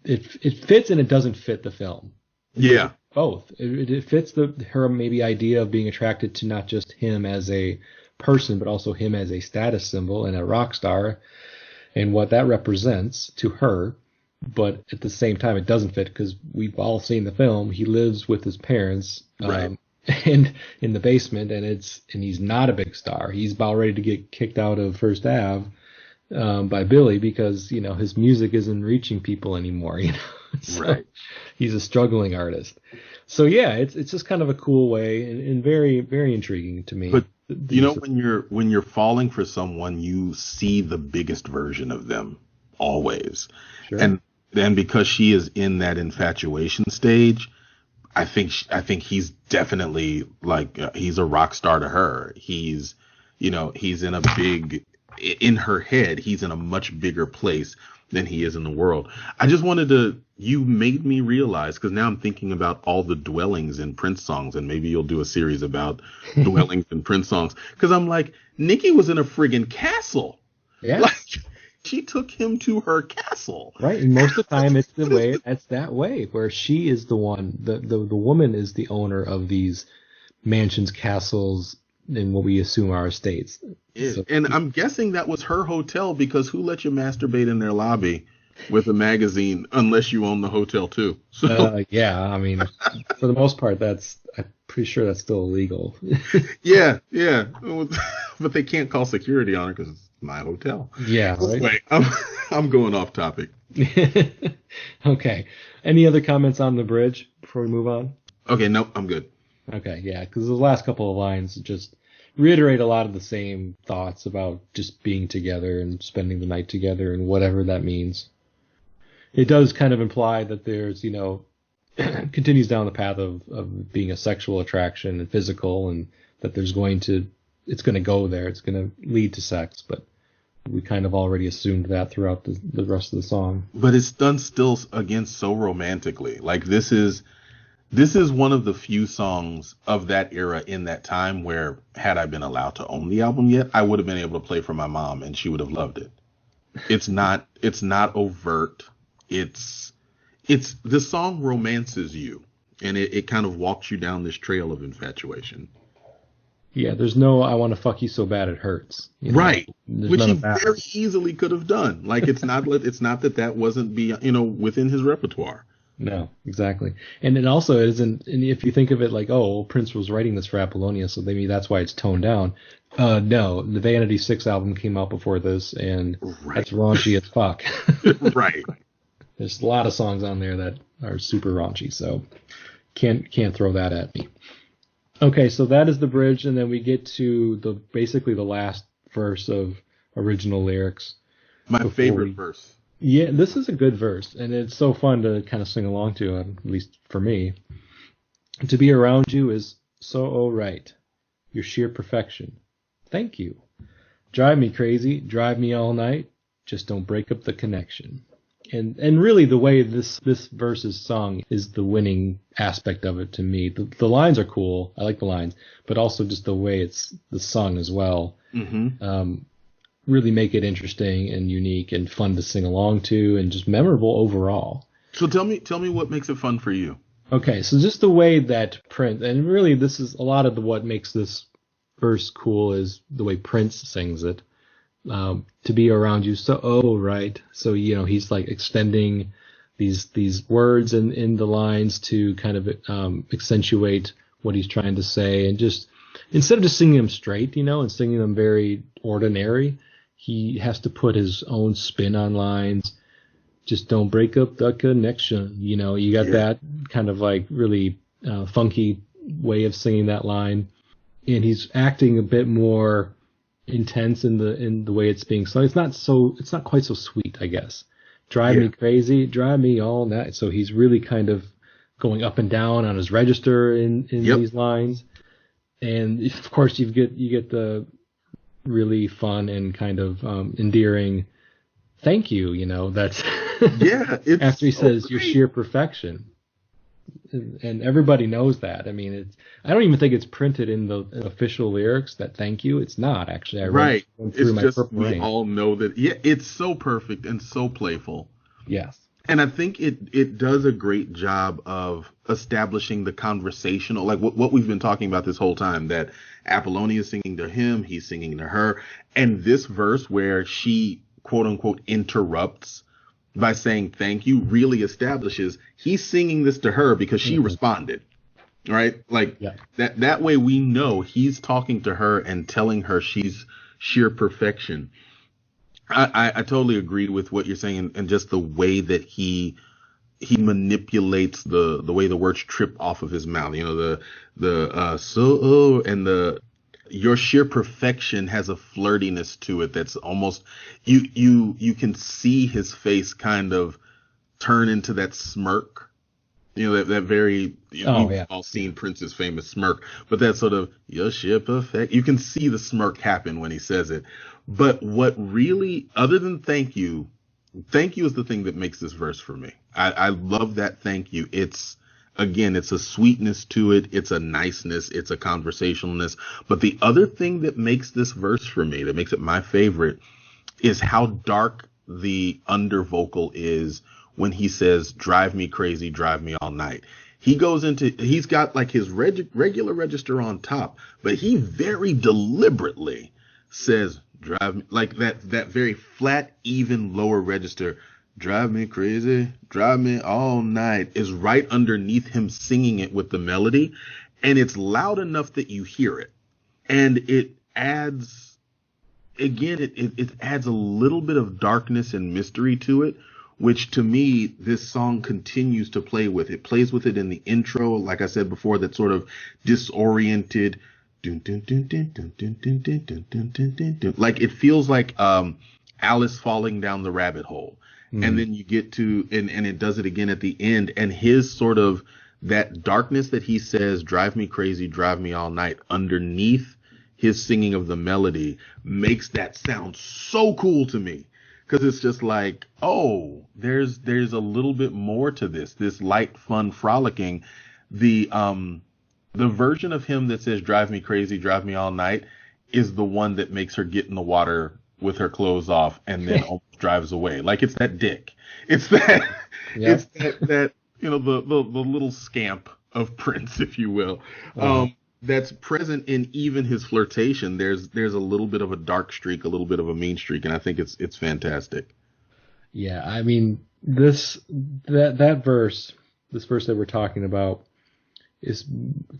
It fits and it doesn't fit the film. Yeah. Both. It fits her maybe idea of being attracted to not just him as a person, but also him as a status symbol and a rock star, and what that represents to her. But at the same time, it doesn't fit, because we've all seen the film. He lives with his parents, right, and in the basement, and he's not a big star. He's about ready to get kicked out of First Ave by Billy, because his music isn't reaching people anymore. So right. He's a struggling artist. So yeah, it's just kind of a cool way and very, very intriguing to me. But when you're falling for someone, you see the biggest version of them always. Sure. And then because she is in that infatuation stage, I think he's definitely like he's a rock star to her. He's in her head, he's in a much bigger place than he is in the world. I just you made me realize, because now I'm thinking about all the dwellings in Prince songs, and maybe you'll do a series about dwellings in Prince songs, because I'm like, Nikki was in a friggin' castle. Yeah. Like, she took him to her castle. Right. And most of the time it's that way, where she is the one, the woman is the owner of these mansions, castles, and what we assume are estates. So, and I'm guessing that was her hotel, because who let you masturbate in their lobby with a magazine unless you own the hotel too? So. Yeah, I mean, for the most part, I'm pretty sure that's still illegal. Yeah. But they can't call security on her because it's my hotel. Yeah, right. Anyway, I'm going off topic. Okay. Any other comments on the bridge before we move on? Okay, nope, I'm good. Okay, yeah, because the last couple of lines just reiterate a lot of the same thoughts about just being together and spending the night together and whatever that means. It does kind of imply that there's, continues down the path of being a sexual attraction and physical, and that it's going to go there. It's going to lead to sex, but we kind of already assumed that throughout the rest of the song. But it's done still, again, so romantically. Like, this is one of the few songs of that era in that time where, had I been allowed to own the album yet, I would have been able to play for my mom and she would have loved it. It's not overt. The song romances you, and it kind of walks you down this trail of infatuation. Yeah, there's no "I want to fuck you so bad it hurts." Right. There's which he very easily could have done. Like, it's not that wasn't within his repertoire. No, exactly. And it also isn't, and if you think of it like, oh, Prince was writing this for Apollonia, so maybe that's why it's toned down. No, the Vanity 6 album came out before this, and That's raunchy as fuck. Right. There's a lot of songs on there that are super raunchy, so can't throw that at me. Okay, so that is the bridge, and then we get to basically the last verse of original lyrics. My favorite verse. Yeah, this is a good verse, and it's so fun to kind of sing along to, at least for me. To be around you is so right. Your sheer perfection. Thank you. Drive me crazy, drive me all night. Just don't break up the connection. And really the way this verse is sung is the winning aspect of it to me. The lines are cool. I like the lines, but also just the way it's sung as well. Mm-hmm. Really make it interesting and unique and fun to sing along to and just memorable overall. So tell me what makes it fun for you. Okay, so just the way that Prince, and really this is a lot of what makes this verse cool is the way Prince sings it. To be around you, so right. So he's like extending these words in the lines to kind of accentuate what he's trying to say, and just instead of just singing them straight, and singing them very ordinary, he has to put his own spin on lines. Just don't break up the connection. You got that kind of like really funky way of singing that line, and he's acting a bit more intense in the way it's being sung. It's not quite so sweet, I guess. Drive me crazy, drive me all night. So he's really kind of going up and down on his register in these lines. And of course you get the really fun and kind of endearing thank you, that's it's after he so says great. Your sheer perfection. And everybody knows that. I mean, I don't even think it's printed in the official lyrics that thank you. It's not actually. Right. It's just we all know that. Yeah, it's so perfect and so playful. Yes. And I think it does a great job of establishing the conversational, like what we've been talking about this whole time, that Apollonia is singing to him, he's singing to her. And this verse where she, quote unquote, interrupts by saying thank you really establishes he's singing this to her because she responded, right? Like that way we know he's talking to her and telling her she's sheer perfection. I totally agree with what you're saying, and just the way that he manipulates the way the words trip off of his mouth. Your sheer perfection has a flirtiness to it that's almost you can see his face kind of turn into that smirk. That very we've all seen Prince's famous smirk, but that sort of your sheer perfect. You can see the smirk happen when he says it. But what really, other than thank you is the thing that makes this verse for me. I love that thank you. It's a sweetness to it. It's a niceness. It's a conversationalness. But the other thing that makes this verse for me, that makes it my favorite, is how dark the under vocal is when he says, drive me crazy, drive me all night. He's got like his regular register on top, but he very deliberately says, drive me, like that very flat, even lower register. Drive me crazy, drive me all night is right underneath him singing it with the melody, and it's loud enough that you hear it. And it adds, again, it adds a little bit of darkness and mystery to it, which to me, this song continues to play with. It plays with it in the intro, like I said before, that sort of disoriented, like it feels like Alice falling down the rabbit hole. And then you get to, and it does it again at the end. And his sort of, that darkness that he says, drive me crazy, drive me all night, underneath his singing of the melody makes that sound so cool to me. Cause it's just like, oh, there's a little bit more to this light, fun, frolicking. The version of him that says, drive me crazy, drive me all night is the one that makes her get in the water with her clothes off and then almost drives away. Like it's that dick. It's that, it's that, you know, the little scamp of Prince, if you will, that's present in even his flirtation. There's a little bit of a dark streak, a little bit of a mean streak. And I think it's fantastic. Yeah. I mean, this verse that we're talking about is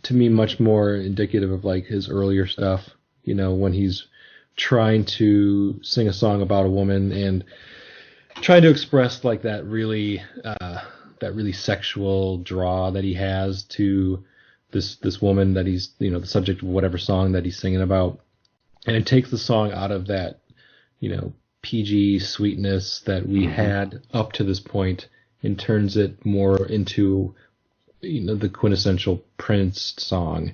to me much more indicative of like his earlier stuff, you know, when he's trying to sing a song about a woman and trying to express like that really sexual draw that he has to this woman that he's, you know, the subject of whatever song that he's singing about. And it takes the song out of that, you know, PG sweetness that we had up to this point and turns it more into, you know, the quintessential Prince song.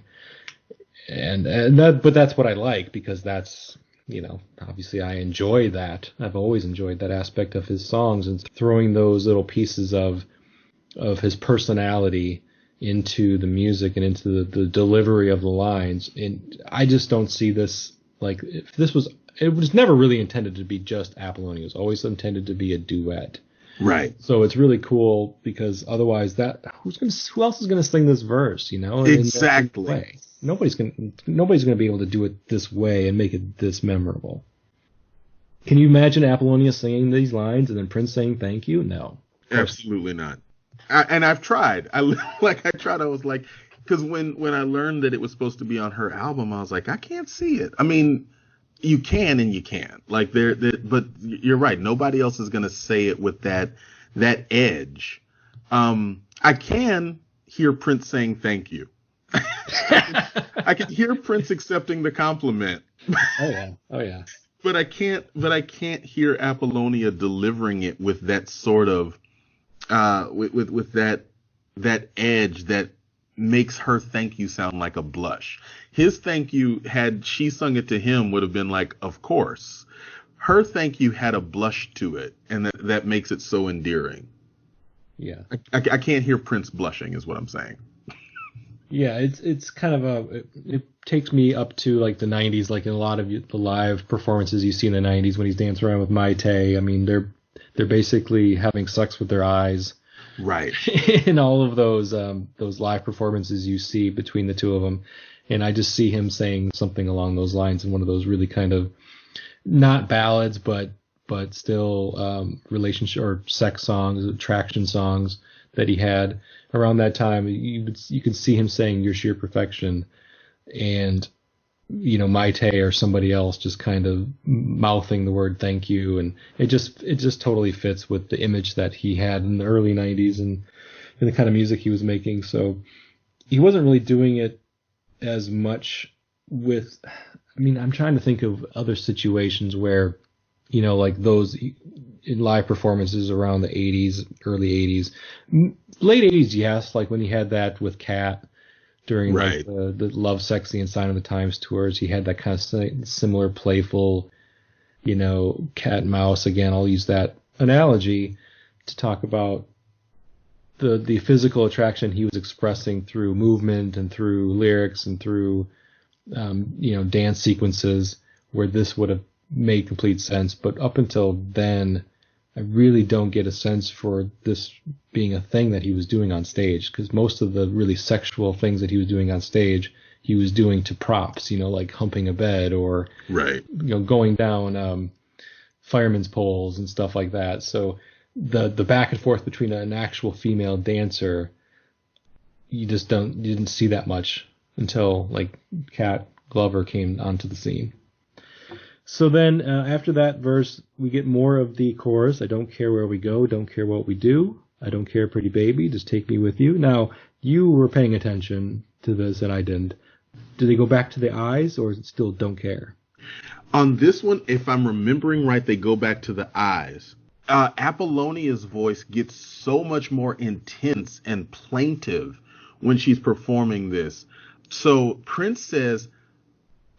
But that's what I like, because that's, you know, obviously I enjoy that. I've always enjoyed that aspect of his songs and throwing those little pieces of his personality into the music and into the delivery of the lines. And I just don't see this, like, it was never really intended to be just Apollonia. It was always intended to be a duet. Right. So it's really cool, because otherwise who else is going to sing this verse, you know? Exactly. Nobody's going to be able to do it this way and make it this memorable. Can you imagine Apollonia singing these lines and then Prince saying thank you? No. Absolutely not. I've tried. I was like, because when I learned that it was supposed to be on her album, I was like, I can't see it. I mean, you can and you can't. Like but you're right. Nobody else is going to say it with that edge. I can hear Prince saying thank you. I can hear Prince accepting the compliment. Oh yeah. But I can't hear Apollonia delivering it with that sort of with that edge that makes her thank you sound like a blush. His thank you, had she sung it to him, would have been like, of course. Her thank you had a blush to it, and that makes it so endearing. Yeah. I can't hear Prince blushing, is what I'm saying. Yeah, it's kind of it takes me up to like the 90s, like in a lot of the live performances you see in the 90s when he's dancing around with Mai Tai. I mean, they're basically having sex with their eyes. Right. In all of those live performances you see between the two of them. And I just see him saying something along those lines in one of those really kind of not ballads, but still relationship or sex songs, attraction songs that he had around that time. You could see him saying "You're sheer perfection," and you know, Mai Tai or somebody else just kind of mouthing the word "thank you," and it just totally fits with the image that he had in the early 90s and the kind of music he was making. So he wasn't really doing it as much with. I mean, I'm trying to think of other situations where, you know, like those in live performances around the 80s, early 80s, late 80s, yes, like when he had that with Cat during right. like, the Love, Sexy, and Sign of the Times tours. He had that kind of similar playful, you know, cat and mouse. Again, I'll use that analogy to talk about the physical attraction he was expressing through movement and through lyrics and through, you know, dance sequences, where this would have made complete sense. But up until then, I really don't get a sense for this being a thing that he was doing on stage, because most of the really sexual things that he was doing on stage, he was doing to props, you know, like humping a bed or, right, you know, going down fireman's poles and stuff like that. So the back and forth between an actual female dancer, you didn't see that much until like Cat Glover came onto the scene. So then after that verse, we get more of the chorus. I don't care where we go, don't care what we do. I don't care, pretty baby, just take me with you. Now, you were paying attention to this and I didn't. Do they go back to the eyes, or is it still don't care? On this one, if I'm remembering right, they go back to the eyes. Apollonia's voice gets so much more intense and plaintive when she's performing this. So Prince says,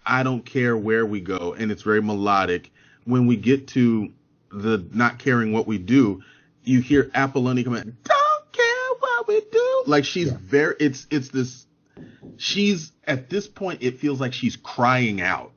I don't care where we go, and it's very melodic. When we get to the not caring what we do, you hear Apollonia come in, don't care what we do. Like she's it's this, she's at this point, it feels like she's crying out.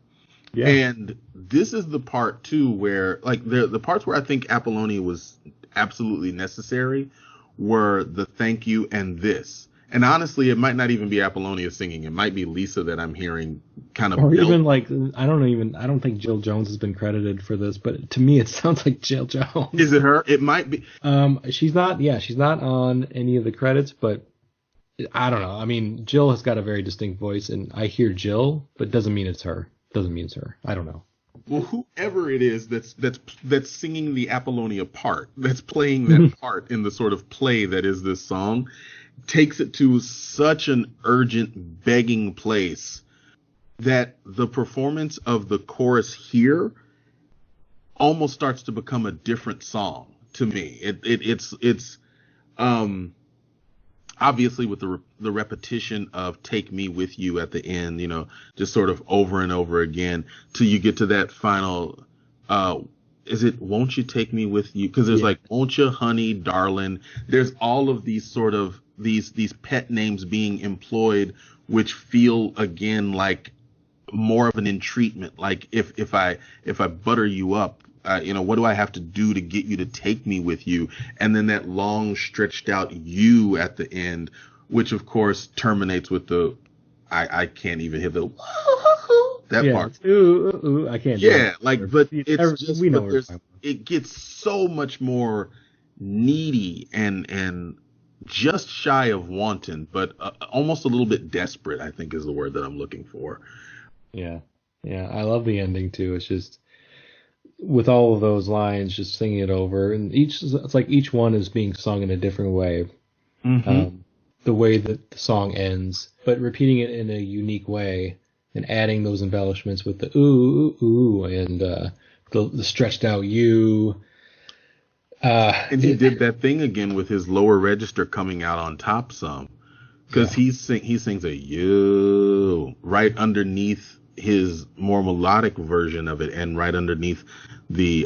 Yeah. And this is the part too where, like, the parts where I think Apollonia was absolutely necessary were the thank you and this. And honestly, it might not even be Apollonia singing. It might be Lisa that I'm hearing kind of. Or even like, I don't think Jill Jones has been credited for this, but to me it sounds like Jill Jones. Is it her? It might be. She's not on any of the credits, but I don't know. I mean, Jill has got a very distinct voice, and I hear Jill, but doesn't mean it's her. Doesn't mean it's her. I don't know. Well, whoever it is that's singing the Apollonia part, that's playing that part in the sort of play that is this song, takes it to such an urgent, begging place that the performance of the chorus here almost starts to become a different song to me. It's obviously with the repetition of "Take Me With You" at the end, you know, just sort of over and over again till you get to that final. Is it "Won't You Take Me With You"? Because there's like "Won't You, Honey, Darling." There's all of these sort of these pet names being employed, which feel again like more of an entreatment. Like if I butter you up, you know, what do I have to do to get you to take me with you? And then that long stretched out "you" at the end, which of course terminates with the I can't even hear the that part. Ooh, I can't. Yeah, like, but it's just, it gets so much more needy and just shy of wanton, but almost a little bit desperate, I think is the word that I'm looking for. Yeah. I love the ending too. It's just with all of those lines, just singing it over, and it's like each one is being sung in a different way. Mm-hmm. The way that the song ends, but repeating it in a unique way and adding those embellishments with the ooh, ooh, ooh, and the stretched out "you." And he did that thing again with his lower register coming out on top some, because he sings a "you" right underneath his more melodic version of it, and right underneath the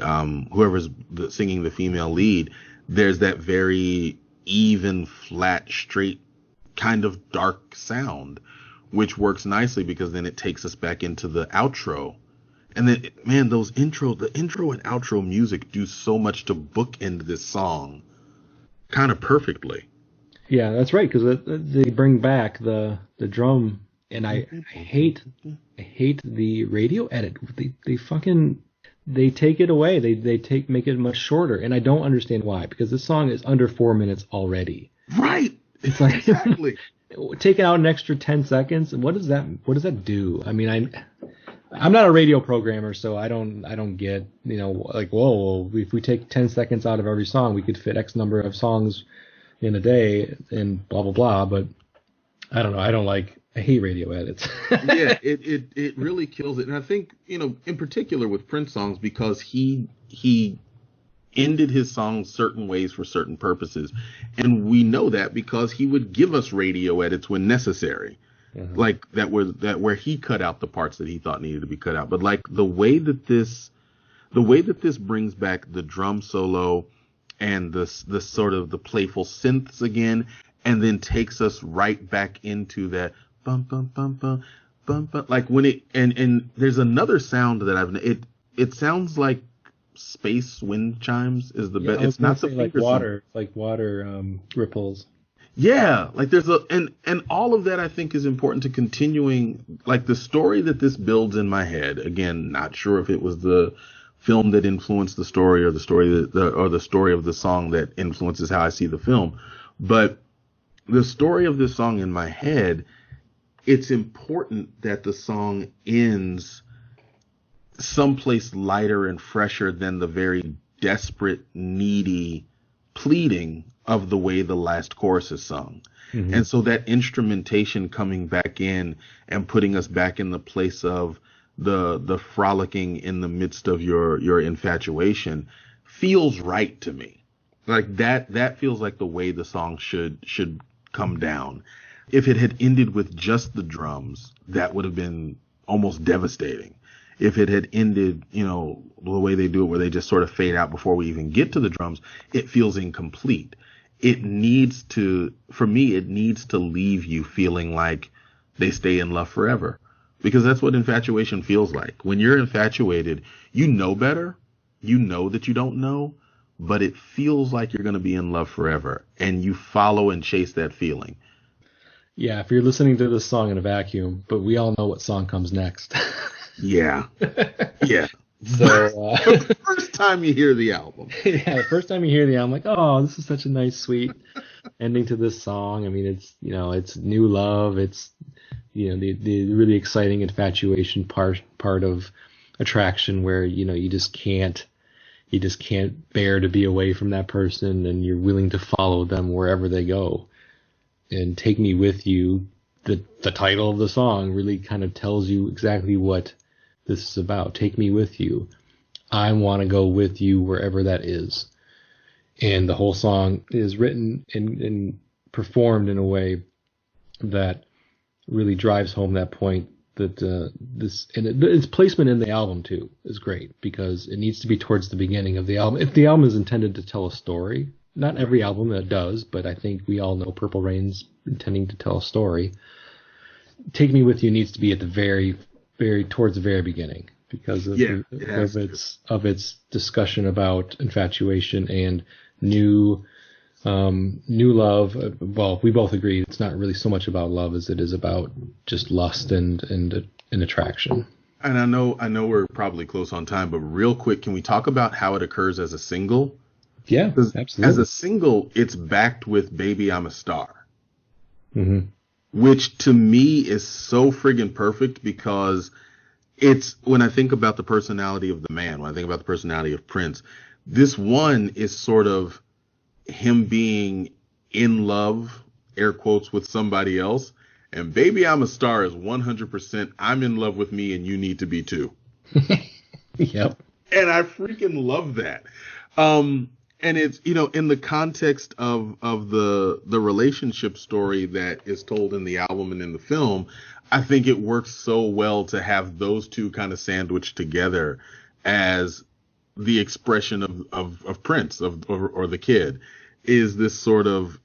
whoever's singing the female lead, there's that very even, flat, straight kind of dark sound, which works nicely because then it takes us back into the outro. And then, man, the intro and outro music do so much to bookend this song kind of perfectly. Yeah, that's right, because they bring back the drum, and I hate the radio edit. They take it away. They make it much shorter, and I don't understand why, because this song is under 4 minutes already. Right. It's like exactly. Take out an extra 10 seconds. What does that do? I mean, I'm not a radio programmer, so I don't get, you know, like, whoa, if we take 10 seconds out of every song, we could fit X number of songs in a day and blah, blah, blah. But I don't know. I hate radio edits. Yeah, it really kills it. And I think, you know, in particular with Prince songs, because he ended his songs certain ways for certain purposes. And we know that because he would give us radio edits when necessary. Mm-hmm. Like that where he cut out the parts that he thought needed to be cut out. But like the way that this brings back the drum solo and the sort of the playful synths again, and then takes us right back into that bum bum bum bum bum bum, like when it and there's another sound that it sounds like space wind chimes is the best. It's not the like water, ripples. Yeah, like there's and all of that I think is important to continuing, like the story that this builds in my head. Again, not sure if it was the film that influenced the story or the story the story of the song that influences how I see the film, but the story of this song in my head, it's important that the song ends someplace lighter and fresher than the very desperate, needy pleading of the way the last chorus is sung. Mm-hmm. And so that instrumentation coming back in and putting us back in the place of the frolicking in the midst of your infatuation feels right to me. Like that feels like the way the song should come down. If it had ended with just the drums, that would have been almost devastating. If it had ended, the way they do it, where they just sort of fade out before we even get to the drums, it feels incomplete. For me, it needs to leave you feeling like they stay in love forever. Because that's what infatuation feels like. When you're infatuated, you know better. You know that you don't know, but it feels like you're going to be in love forever. And you follow and chase that feeling. Yeah, if you're listening to this song in a vacuum, but we all know what song comes next. Yeah. Yeah. So the first time you hear the album. Yeah, the first time you hear the album, like, oh, this is such a nice, sweet ending to this song. I mean, it's new love. It's, the really exciting infatuation part of attraction where, you just can't bear to be away from that person, and you're willing to follow them wherever they go. And Take Me With You, the title of the song, really kind of tells you exactly what this is about. Take me with you. I want to go with you wherever that is. And the whole song is written and performed in a way that really drives home that point, that its placement in the album too is great, because it needs to be towards the beginning of the album. If the album is intended to tell a story, not every album that does, but I think we all know Purple Rain's intending to tell a story. Take Me With You needs to be at the very towards the very beginning, because of its discussion about infatuation and new love. Well, we both agree it's not really so much about love as it is about just lust and attraction. And I know we're probably close on time, but real quick, can we talk about how it occurs as a single? Yeah, absolutely. As a single, it's backed with Baby I'm a Star. Mm-hmm. Which to me is so friggin' perfect, because it's, when I think about the personality of the man, when I think about the personality of Prince, this one is sort of him being in love, air quotes, with somebody else. And Baby I'm a Star is 100% I'm in love with me and you need to be too. Yep. And I freaking love that. And it's, in the context of the relationship story that is told in the album and in the film, I think it works so well to have those two kind of sandwiched together as the expression of Prince or the kid, is this sort of,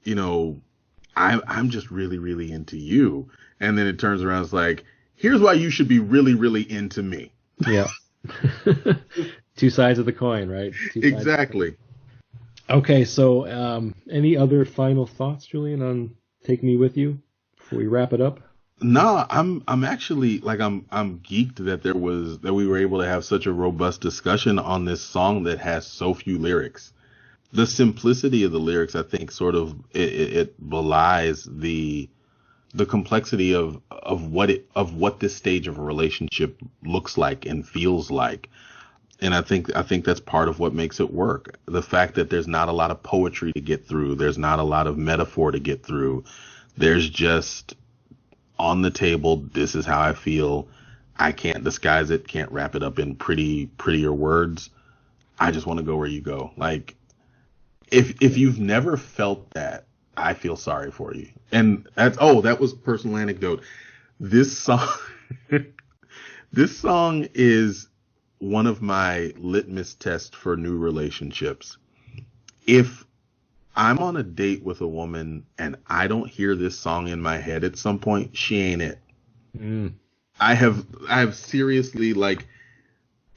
I'm just really, really into you. And then it turns around, it's like, here's why you should be really, really into me. Yeah. Two sides of the coin, right? Exactly. Okay, so any other final thoughts, Julian, on Take Me With You before we wrap it up? No, I'm actually, like, I'm geeked that we were able to have such a robust discussion on this song that has so few lyrics. The simplicity of the lyrics, I think, sort of it belies the complexity of what this stage of a relationship looks like and feels like. And I think that's part of what makes it work. The fact that there's not a lot of poetry to get through. There's not a lot of metaphor to get through. There's just on the table, this is how I feel. I can't disguise it, can't wrap it up in prettier words. I just want to go where you go. Like, if you've never felt that, I feel sorry for you. And that was a personal anecdote. This song is one of my litmus tests for new relationships. If I'm on a date with a woman and I don't hear this song in my head at some point, she ain't it. Mm. I have seriously, like,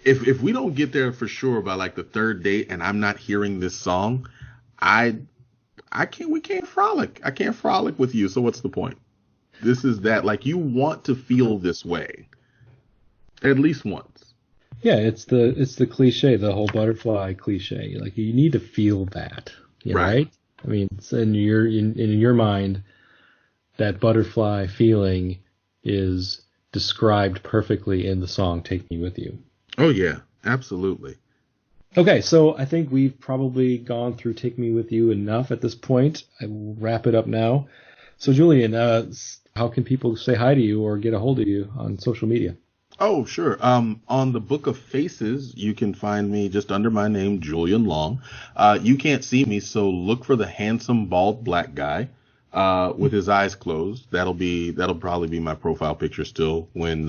if we don't get there for sure by like the third date and I'm not hearing this song, we can't frolic. I can't frolic with you. So what's the point? This is that, like, you want to feel this way at least once. Yeah, it's the cliche, the whole butterfly cliche. Like, you need to feel that, right? I mean, it's in your mind, that butterfly feeling is described perfectly in the song "Take Me With You." Oh yeah, absolutely. Okay, so I think we've probably gone through "Take Me With You" enough at this point. I will wrap it up now. So, Julian, how can people say hi to you or get a hold of you on social media? Oh, sure. On the Book of Faces, you can find me just under my name, Julian Long. You can't see me, so look for the handsome bald black guy with his eyes closed. That'll probably be my profile picture still when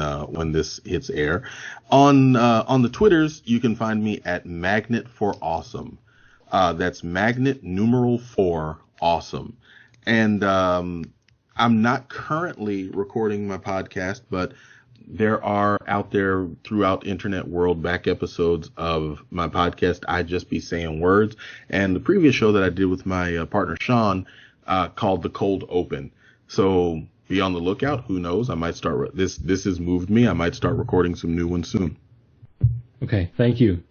this hits air. On the Twitters, you can find me at Magnet for Awesome. That's Magnet numeral 4 Awesome. And I'm not currently recording my podcast, but there are out there throughout internet world back episodes of my podcast, I Just Be Saying Words, and the previous show that I did with my partner Sean called The Cold Open. So be on the lookout. Who knows? I might start this. This has moved me. I might start recording some new ones soon. Okay, thank you.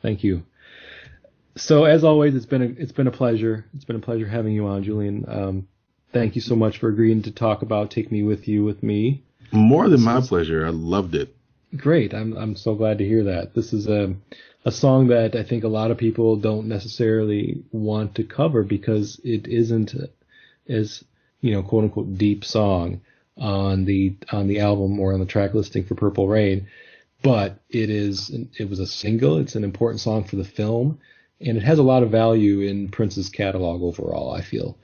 So as always, it's been a pleasure. It's been a pleasure having you on, Julian. Thank you so much for agreeing to talk about Take Me With You with me. More than my pleasure. I loved it. Great. I'm so glad to hear that. This is a song that I think a lot of people don't necessarily want to cover because it isn't as, quote unquote deep song on the album or on the track listing for Purple Rain. But it was a single. It's an important song for the film, and it has a lot of value in Prince's catalog overall, I feel.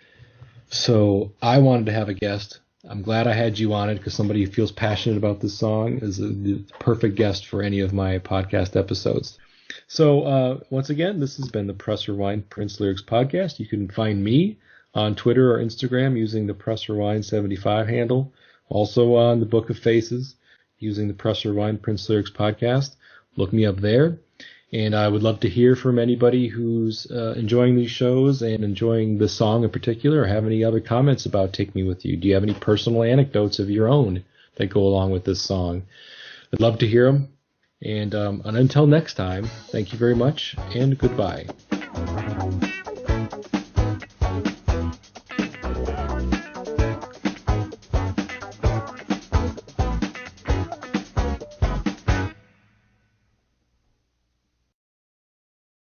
So I wanted to have a guest. I'm glad I had you on it because somebody who feels passionate about this song is the perfect guest for any of my podcast episodes. So once again, this has been the Press Rewind Prince Lyrics podcast. You can find me on Twitter or Instagram using the Press Rewind 75 handle. Also on the Book of Faces using the Press Rewind Prince Lyrics podcast. Look me up there. And I would love to hear from anybody who's enjoying these shows and enjoying this song in particular, or have any other comments about Take Me With You. Do you have any personal anecdotes of your own that go along with this song? I'd love to hear them. And until next time, thank you very much, and goodbye.